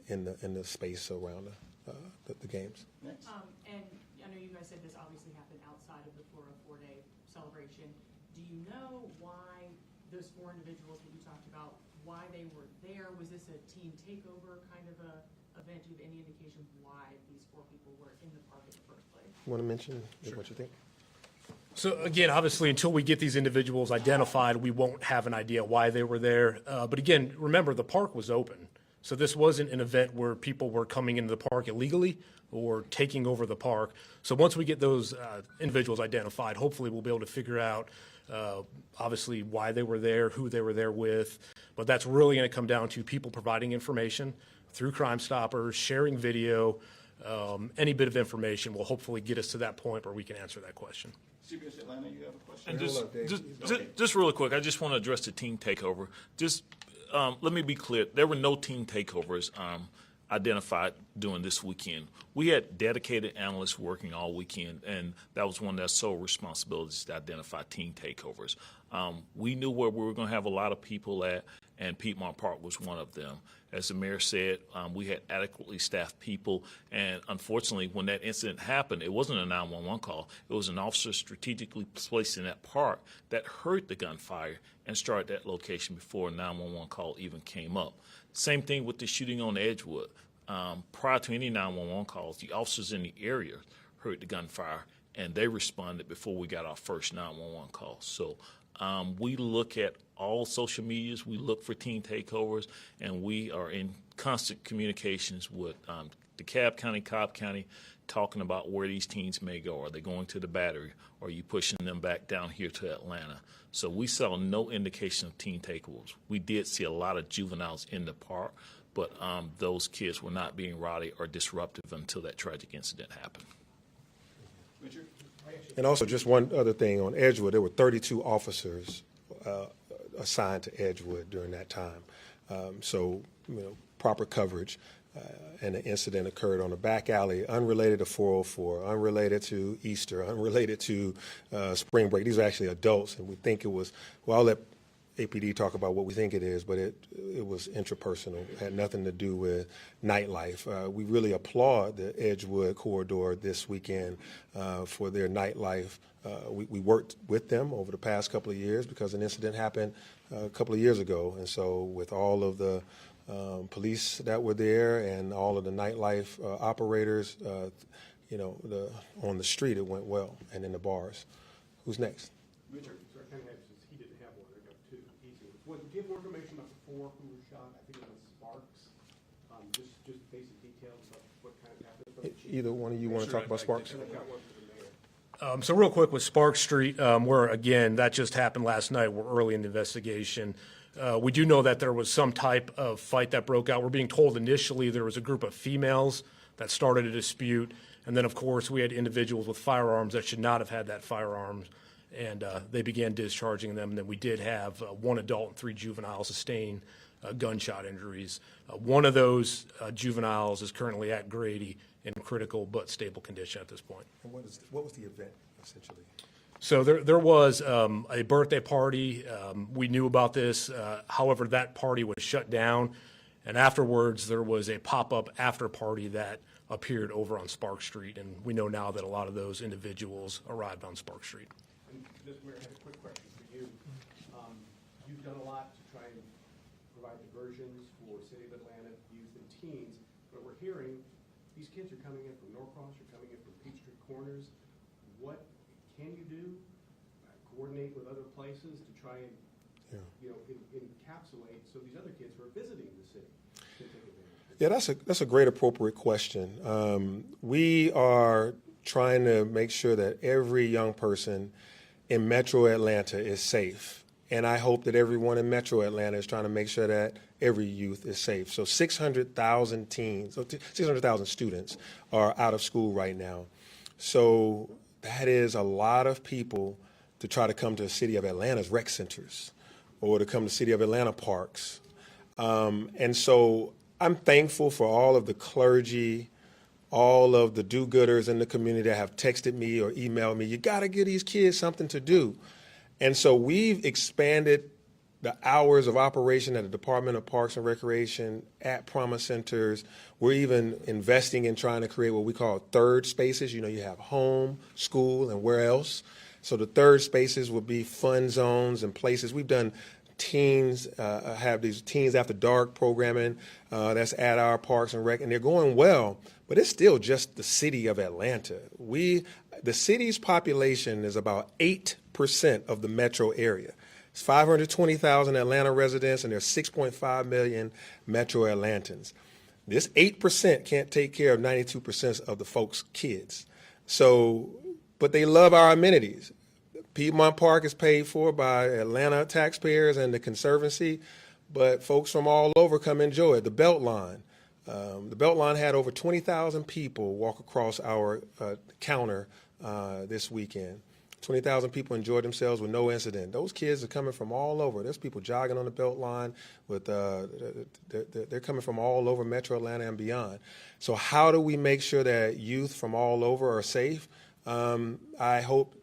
in the space around the games. And I know you guys said this obviously happened outside of the 404-day celebration. Do you know why those 4 individuals that you talked about, why they were there? Was this a team takeover kind of a event? Do you have any indication why these 4 people were in the park in the first place? You want to mention what you think? So again, obviously, until we get these individuals identified, we won't have an idea why they were there. But again, remember, the park was open. So this wasn't an event where people were coming into the park illegally or taking over the park. So once we get those individuals identified, hopefully we'll be able to figure out, obviously, why they were there, who they were there with. But that's really going to come down to people providing information through Crime Stoppers, sharing video. Any bit of information will hopefully get us to that point where we can answer that question. CBS Atlanta, you have a question? And just really quick, I just want to address the team takeover. Just let me be clear. There were no team takeovers identified during this weekend. We had dedicated analysts working all weekend, and that was one of their sole responsibilities to identify team takeovers. We knew where we were going to have a lot of people at, and Piedmont Park was one of them. As the mayor said, we had adequately staffed people, and unfortunately, when that incident happened, it wasn't a 911 call. It was an officer strategically placed in that park that heard the gunfire and started that location before a 911 call even came up. Same thing with the shooting on Edgewood. Prior to any 911 calls, the officers in the area heard the gunfire, and they responded before we got our first 911 call. So we look at all social medias, we look for teen takeovers, and we are in constant communications with DeKalb County, Cobb County, talking about where these teens may go. Are they going to the Battery? Or are you pushing them back down here to Atlanta? So we saw no indication of teen takeovers. We did see a lot of juveniles in the park, but those kids were not being rowdy or disruptive until that tragic incident happened. And also, just one other thing on Edgewood, there were 32 officers assigned to Edgewood during that time. So, proper coverage. And the incident occurred on a back alley, unrelated to 404, unrelated to Easter, unrelated to spring break. These are actually adults, and we think it was, well, I'll let APD talk about what we think it is, but it was intrapersonal. It had nothing to do with nightlife. We really applaud the Edgewood corridor this weekend for their nightlife. We worked with them over the past couple of years because an incident happened a couple of years ago. And so with all of the police that were there and all of the nightlife operators, on the street, it went well, and in the bars. Who's next? Richard, so I kind of have, since he didn't have one, I got two easy ones. Do you have more information about the four who were shot? I think it was Sparks. Just basic details about what kind of happened. Either one of you want to talk about Sparks? So real quick with Sparks Street, where, again, that just happened last night. We're early in the investigation. We do know that there was some type of fight that broke out. We're being told initially there was a group of females that started a dispute. And then, of course, we had individuals with firearms that should not have had that firearm. And they began discharging them. And then we did have one adult and 3 juveniles sustain gunshot injuries. One of those juveniles is currently at Grady in critical but stable condition at this point. And what was the event, essentially? So there was a birthday party. We knew about this. However, that party was shut down. And afterwards, there was a pop-up after party that appeared over on Spark Street. And we know now that a lot of those individuals arrived on Spark Street. And Mr. Mayor, I have a quick question for you. You've done a lot to try and provide diversions for City of Atlanta youth and teens, but we're hearing these kids are coming in from Norcross, they're coming in from Peachtree Corners. What can you do? Coordinate with other places to try and encapsulate so these other kids who are visiting the city can take advantage? Yeah, that's a great appropriate question. We are trying to make sure that every young person in Metro Atlanta is safe. And I hope that everyone in Metro Atlanta is trying to make sure that every youth is safe. So 600,000 teens, 600,000 students are out of school right now. So that is a lot of people to try to come to the City of Atlanta's rec centers or to come to City of Atlanta parks. And so I'm thankful for all of the clergy, all of the do-gooders in the community that have texted me or emailed me, you got to give these kids something to do. And so we've expanded the hours of operation at the Department of Parks and Recreation, at Promise Centers. We're even investing in trying to create what we call third spaces. You have home, school, and where else. So the third spaces will be fun zones and places. We've done teens, have these Teens After Dark programming that's at our Parks and Rec, and they're going well, but it's still just the city of Atlanta. The city's population is about 8% of the metro area. It's 520,000 Atlanta residents, and there's 6.5 million Metro Atlantans. This 8% can't take care of 92% of the folks' kids. So, but they love our amenities. Piedmont Park is paid for by Atlanta taxpayers and the Conservancy, but folks from all over come enjoy it. The Beltline. The Beltline had over 20,000 people walk across our counter this weekend. 20,000 people enjoyed themselves with no incident. Those kids are coming from all over. There's people jogging on the Beltline. They're coming from all over Metro Atlanta and beyond. So how do we make sure that youth from all over are safe? I hope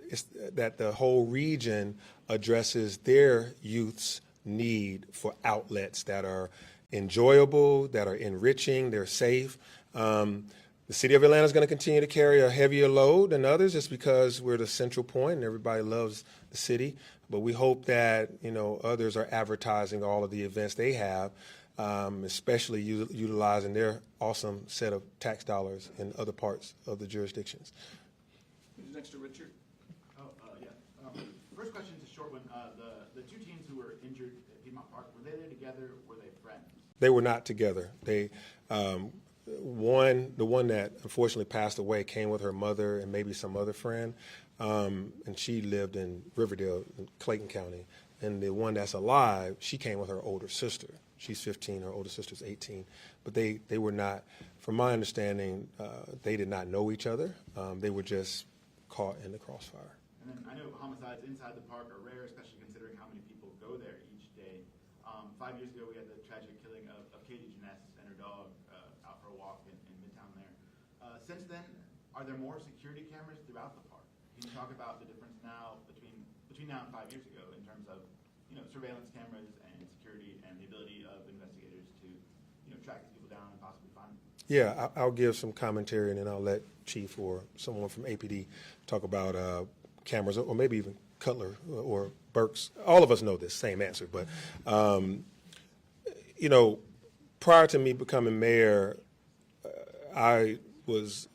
that the whole region addresses their youth's need for outlets that are enjoyable, that are enriching, they're safe. The city of Atlanta is going to continue to carry a heavier load than others just because we're the central point and everybody loves the city. But we hope that, others are advertising all of the events they have, especially utilizing their awesome set of tax dollars in other parts of the jurisdictions. Who's next to Richard? First question is a short one. The two teams who were injured at Piedmont Park, were they there together? Were they friends? They were not together. The one that unfortunately passed away came with her mother and maybe some other friend, and she lived in Riverdale, in Clayton County. And the one that's alive, she came with her older sister. She's 15, her older sister's 18. But they were not, from my understanding, they did not know each other. They were just caught in the crossfire. And then I know homicides inside the park are rare, especially considering how many people go there each day. 5 years ago, we had the tragic killing of Katie Janess and her dog out for a walk in Midtown there. Since then, are there more security cameras throughout the park? Can you talk about the difference now between now and 5 years ago in terms of surveillance cameras and security and the ability of investigators to track these people down and possibly find them? Yeah, I'll give some commentary and then I'll let Chief or someone from APD talk about cameras, or maybe even Cutler or Burks. All of us know this same answer, but prior to me becoming mayor, I was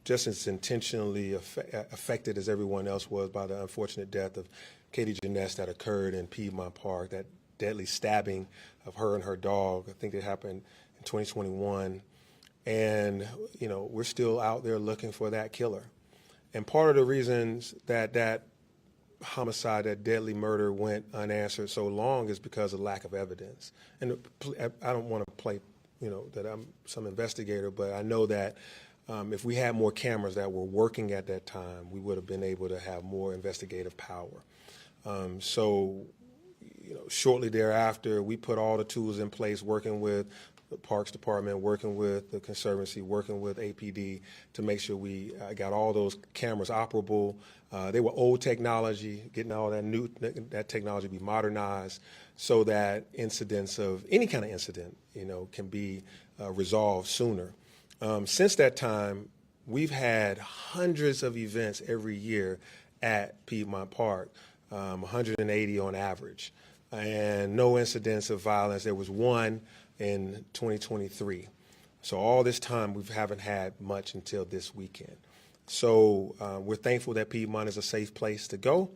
just as intentionally affected as everyone else was by the unfortunate death of Katie Janess that occurred in Piedmont Park, that deadly stabbing of her and her dog. I think it happened in 2021. And, we're still out there looking for that killer. And part of the reasons that homicide, that deadly murder went unanswered so long is because of lack of evidence. And I don't want to play, that I'm some investigator, but I know that if we had more cameras that were working at that time, we would have been able to have more investigative power. Shortly thereafter, we put all the tools in place, working with the Parks Department, working with the Conservancy, working with APD to make sure we got all those cameras operable. They were old technology, getting all that technology be modernized so that incidents of any kind of incident, can be resolved sooner. Since that time, we've had hundreds of events every year at Piedmont Park, 180 on average, and no incidents of violence. There was one in 2023. So all this time, we haven't had much until this weekend. So we're thankful that Piedmont is a safe place to go.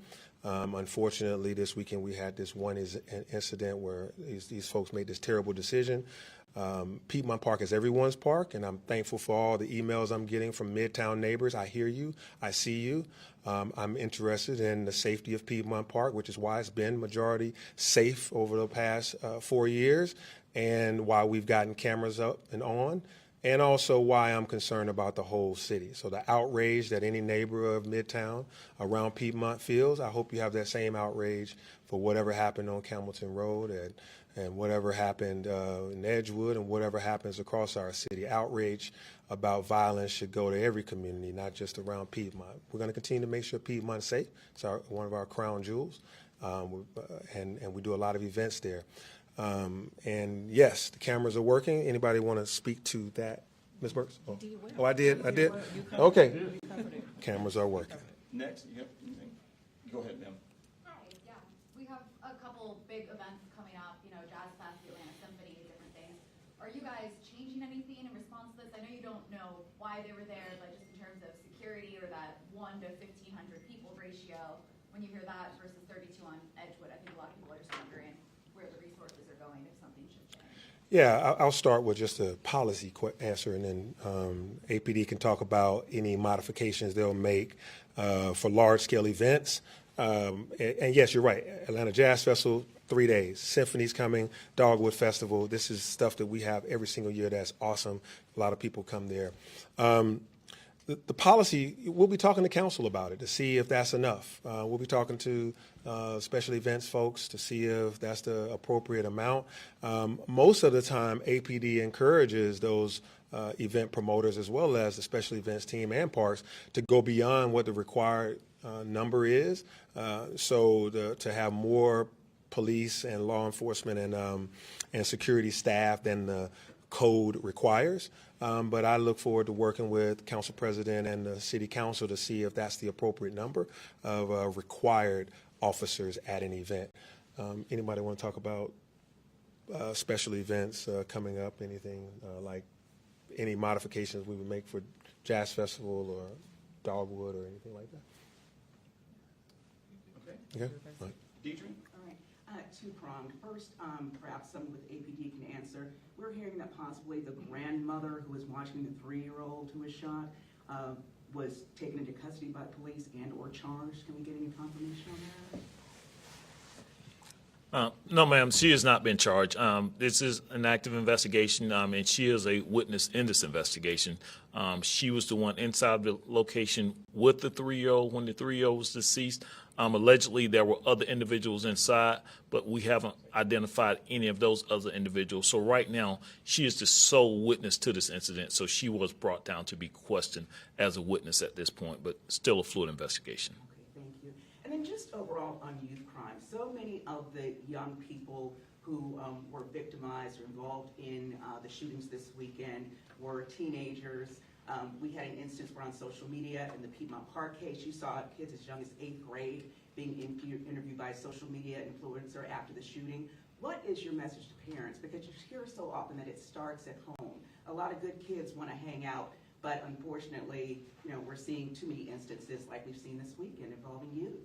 Unfortunately, this weekend we had this one incident where these folks made this terrible decision. Piedmont Park is everyone's park, and I'm thankful for all the emails I'm getting from Midtown neighbors. I hear you. I see you. I'm interested in the safety of Piedmont Park, which is why it's been majority safe over the past 4 years, and why we've gotten cameras up and on, and also why I'm concerned about the whole city. So the outrage that any neighbor of Midtown around Piedmont feels, I hope you have that same outrage for whatever happened on Campbellton Road and whatever happened in Edgewood and whatever happens across our city. Outrage about violence should go to every community, not just around Piedmont. We're going to continue to make sure Piedmont's safe. It's one of our crown jewels, and we do a lot of events there. And yes, the cameras are working. Anybody want to speak to that, Ms. Burks? Oh, I did. Okay. Cameras are working. Next, you have anything? Go ahead, ma'am. Hi, yeah. We have a couple big events coming up, Jazz Fest, the Atlanta Symphony, different things. Are you guys changing anything in response to this? I know you don't know why they were there, but just in terms of security or that 1 to 1,500 people ratio, when you hear that versus 32 on Edgewood, I think a lot of people are just wondering where the resources are going if something should change. Yeah, I'll start with just a policy answer, and then APD can talk about any modifications they'll make for large-scale events. And yes, you're right. Atlanta Jazz Festival, 3 days. Symphony's coming, Dogwood Festival. This is stuff that we have every single year. That's awesome. A lot of people come there. The policy, we'll be talking to council about it to see if that's enough. We'll be talking to special events folks to see if that's the appropriate amount. Most of the time, APD encourages those event promoters as well as the special events team and parks to go beyond what the required number is. So to have more police and law enforcement and security staff than the code requires. But I look forward to working with Council President and the City Council to see if that's the appropriate number of required officers at an event. Anybody want to talk about special events coming up? Anything like any modifications we would make for Jazz Festival or Dogwood or anything like that? Okay. Okay. All right. Deidre? All right. Two-pronged. First, perhaps someone with APD can answer. We're hearing that possibly the grandmother who was watching the 3-year-old who was shot was taken into custody by police and or charged. Can we get any confirmation on that? No, ma'am, she has not been charged. This is an active investigation, and she is a witness in this investigation. She was the one inside the location with the 3-year-old when the 3-year-old was deceased. Allegedly, there were other individuals inside, but we haven't identified any of those other individuals. So right now, she is the sole witness to this incident, so she was brought down to be questioned as a witness at this point, but still a fluid investigation. Okay, thank you. And then just overall on youth crime, so many of the young people who were victimized or involved in the shootings this weekend were teenagers. We had an instance where on social media in the Piedmont Park case, you saw kids as young as 8th grade being interviewed by a social media influencer after the shooting. What is your message to parents? Because you hear so often that it starts at home. A lot of good kids want to hang out, but unfortunately, we're seeing too many instances like we've seen this weekend involving youth.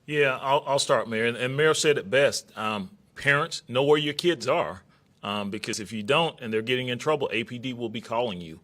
Yeah, I'll start, Mayor. And Mayor said it best. Parents, know where your kids are, because if you don't and they're getting in trouble, APD will be calling you.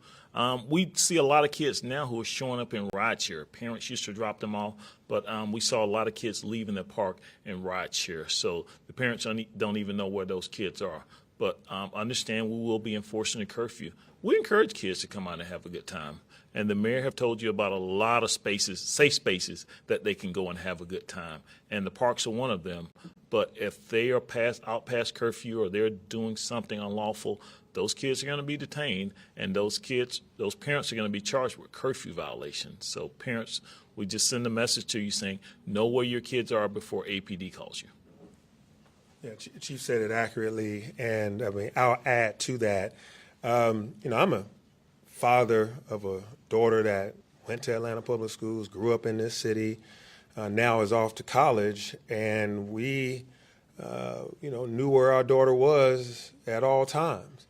We see a lot of kids now who are showing up in rideshare. Parents used to drop them off, but we saw a lot of kids leaving the park in rideshare. So the parents don't even know where those kids are. But understand we will be enforcing the curfew. We encourage kids to come out and have a good time. And the mayor have told you about a lot of spaces, safe spaces, that they can go and have a good time. And the parks are one of them. But if they are out past curfew or they're doing something unlawful, those kids are going to be detained, and those parents are going to be charged with curfew violations. So parents, we just send a message to you saying, know where your kids are before APD calls you. Yeah, Chief said it accurately, and I mean, I'll add to that. I'm a father of a daughter that went to Atlanta Public Schools, grew up in this city, now is off to college, and we, knew where our daughter was at all times.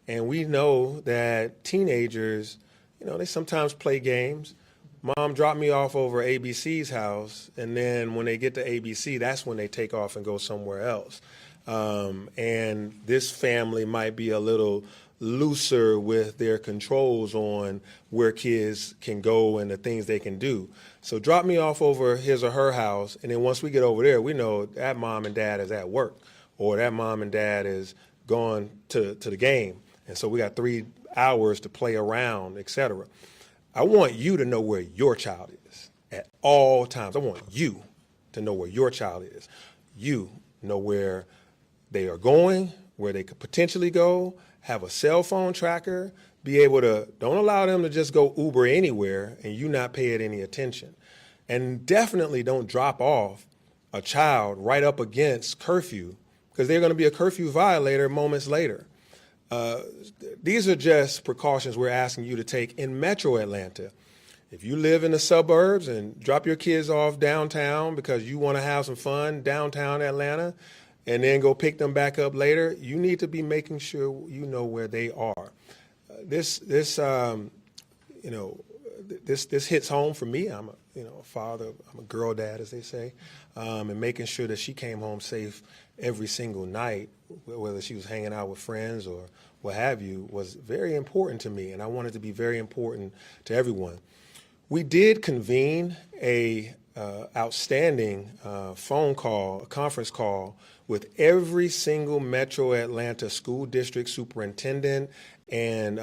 And we know that teenagers, they sometimes play games. Mom dropped me off over ABC's house, and then when they get to ABC, that's when they take off and go somewhere else. And this family might be a little looser with their controls on where kids can go and the things they can do. So drop me off over his or her house, and then once we get over there, we know that mom and dad is at work, or that mom and dad is gone to the game. And so we got 3 hours to play around, etc. I want you to know where your child is at all times. I want you to know where your child is. You know where they are going, where they could potentially go, have a cell phone tracker, be able to, don't allow them to just go Uber anywhere and you not pay it any attention. And definitely don't drop off a child right up against curfew, because they're going to be a curfew violator moments later. These are just precautions we're asking you to take in Metro Atlanta. If you live in the suburbs and drop your kids off downtown because you want to have some fun downtown Atlanta and then go pick them back up later, you need to be making sure you know where they are. This hits home for me. I'm a father, I'm a girl dad, as they say, and making sure that she came home safe every single night, whether she was hanging out with friends or what have you, was very important to me, and I want it to be very important to everyone. We did convene a outstanding a conference call with every single Metro Atlanta school district superintendent and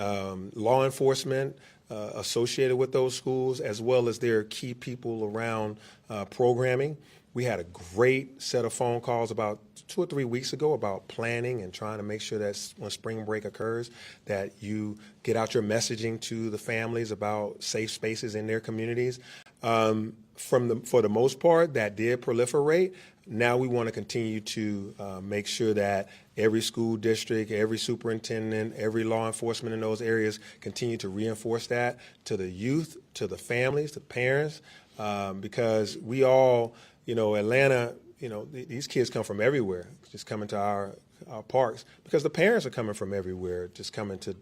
law enforcement associated with those schools, as well as their key people around programming. We had a great set of phone calls about 2 or 3 weeks ago about planning and trying to make sure that when spring break occurs, that you get out your messaging to the families about safe spaces in their communities. For the most part, that did proliferate. Now we want to continue to make sure that every school district, every superintendent, every law enforcement in those areas continue to reinforce that to the youth, to the families, to the parents, because we all, Atlanta, these kids come from everywhere, just coming to our parks, because the parents are coming from everywhere, just coming to,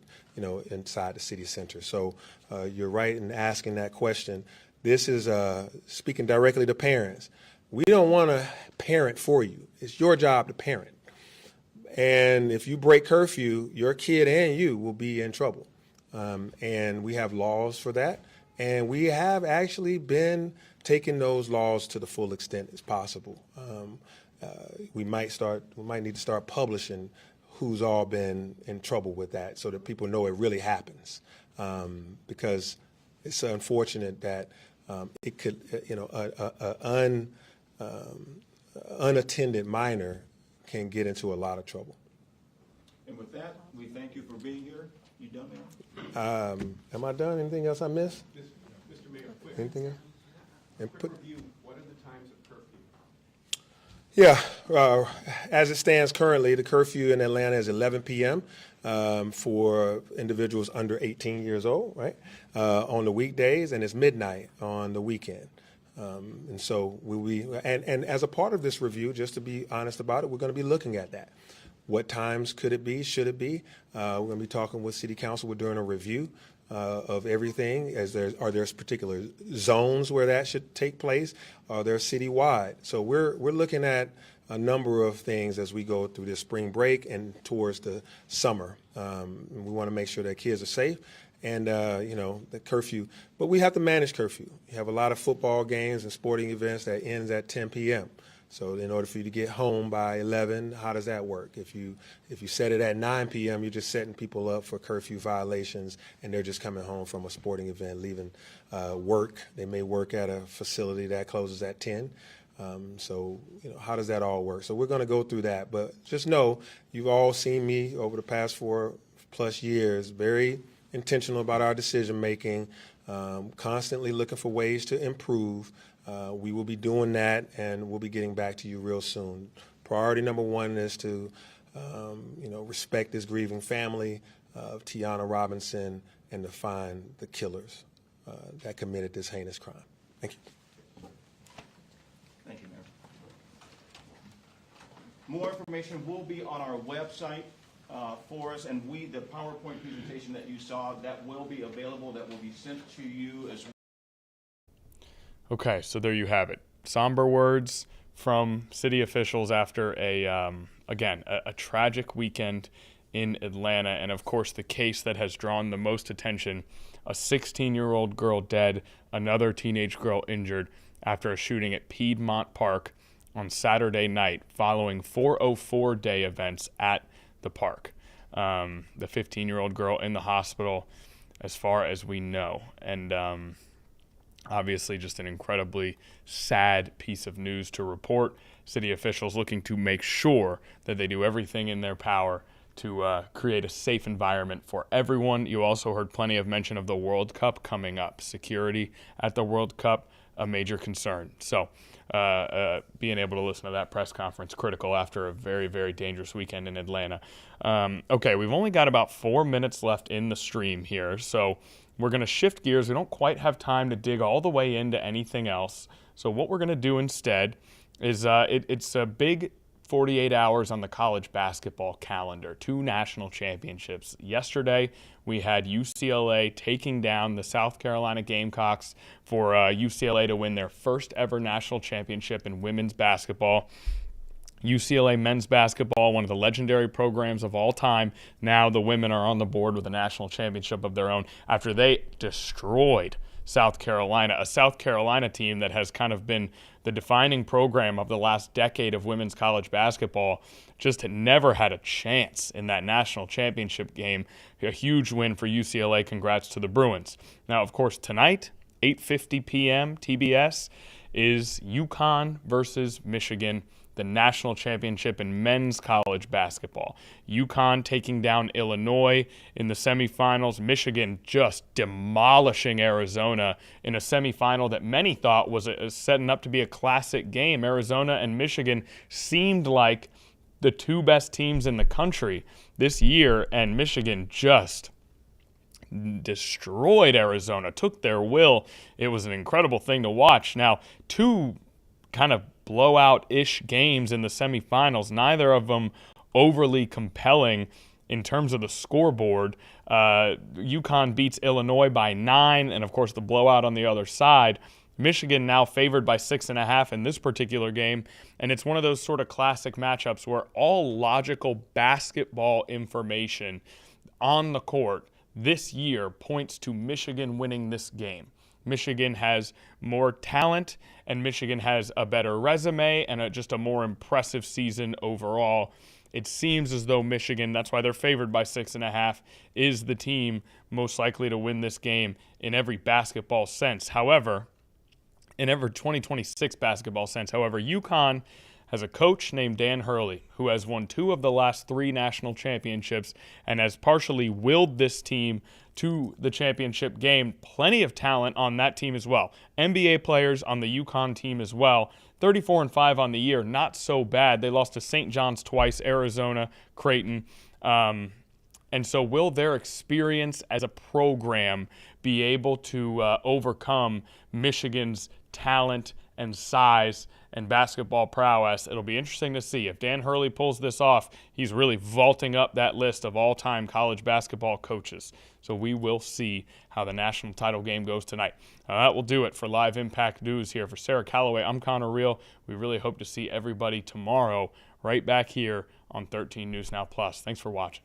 inside the city center. So you're right in asking that question. This is speaking directly to parents. We don't want to parent for you. It's your job to parent. And if you break curfew, your kid and you will be in trouble. And we have laws for that. And we have actually been taking those laws to the full extent as possible. We might need to start publishing who's all been in trouble with that so that people know it really happens. Because it's unfortunate that it could, unattended minor can get into a lot of trouble. And with that, we thank you for being here. You done, Mayor? Am I done? Anything else I missed? Mr. Mayor, quick. Anything else? And Quick review, what are the times of curfew? Yeah, as it stands currently, the curfew in Atlanta is 11 p.m. For individuals under 18 years old, right, on the weekdays, and it's midnight on the weekend. And so and as a part of this review, just to be honest about it, we're going to be looking at that. What times could it be? Should it be? We're going to be talking with City Council. We're doing a review of everything. Are there particular zones where that should take place? Are there citywide? So we're looking at a number of things as we go through this spring break and towards the summer. We want to make sure that kids are safe. And, the curfew. But we have to manage curfew. You have a lot of football games and sporting events that ends at 10 p.m. So in order for you to get home by 11, how does that work? If you set it at 9 p.m., you're just setting people up for curfew violations, and they're just coming home from a sporting event, leaving work. They may work at a facility that closes at 10. So, how does that all work? So we're going to go through that. But just know, you've all seen me over the past 4+ years, very intentional about our decision making, constantly looking for ways to improve. We will be doing that, and we'll be getting back to you real soon. Priority number one is to, respect this grieving family of Tiana Robinson and to find the killers that committed this heinous crime. Thank you. Thank you, Mayor. More information will be on our website for us, and the PowerPoint presentation that you saw, that will be available, that will be sent to you as well. Okay, so there you have it. Somber words from city officials after a tragic weekend in Atlanta, and of course the case that has drawn the most attention, a 16-year-old girl dead, another teenage girl injured after a shooting at Piedmont Park on Saturday night following 404 day events at the park. The 15-year-old girl in the hospital as far as we know, and obviously just an incredibly sad piece of news to report. City officials looking to make sure that they do everything in their power to create a safe environment for everyone. You also heard plenty of mention of the World Cup coming up. Security at the World Cup, a major concern. So being able to listen to that press conference, critical after a very, very dangerous weekend in Atlanta. Okay, we've only got about 4 minutes left in the stream here, so we're going to shift gears. We don't quite have time to dig all the way into anything else. So what we're going to do instead is it's a big 48 hours on the college basketball calendar. 2 national championships. Yesterday, we had UCLA taking down the South Carolina Gamecocks for UCLA to win their first ever national championship in women's basketball. UCLA men's basketball, one of the legendary programs of all time. Now the women are on the board with a national championship of their own after they destroyed South Carolina, a South Carolina team that has kind of been the defining program of the last decade of women's college basketball. Just had never had a chance in that national championship game. A huge win for UCLA. Congrats to the Bruins. Now, of course, tonight, 8:50 p.m. TBS, is UConn versus Michigan. the national championship in men's college basketball. UConn taking down Illinois in the semifinals. Michigan just demolishing Arizona in a semifinal that many thought was setting up to be a classic game. Arizona and Michigan seemed like the two best teams in the country this year, and Michigan just destroyed Arizona, took their will. It was an incredible thing to watch. Now, two kind of blowout-ish games in the semifinals, neither of them overly compelling in terms of the scoreboard. UConn beats Illinois by 9, and of course the blowout on the other side. Michigan now favored by 6.5 in this particular game, and it's one of those sort of classic matchups where all logical basketball information on the court this year points to Michigan winning this game. Michigan has more talent, and Michigan has a better resume and just a more impressive season overall. It seems as though Michigan, that's why they're favored by 6.5, is the team most likely to win this game in every basketball sense. However, in every 2026 basketball sense, however, UConn has a coach named Dan Hurley who has won 2 of the last 3 national championships and has partially willed this team to the championship game. Plenty of talent on that team as well. NBA players on the UConn team as well. 34-5 on the year, not so bad. They lost to St. John's twice, Arizona, Creighton. And so will their experience as a program be able to overcome Michigan's talent and size and basketball prowess? It'll be interesting to see. If Dan Hurley pulls this off, he's really vaulting up that list of all-time college basketball coaches. So we will see how the national title game goes tonight. That will do it for Live Impact News here. For Sarah Calloway, I'm Connor Reel. We really hope to see everybody tomorrow right back here on 13 News Now Plus. Thanks for watching.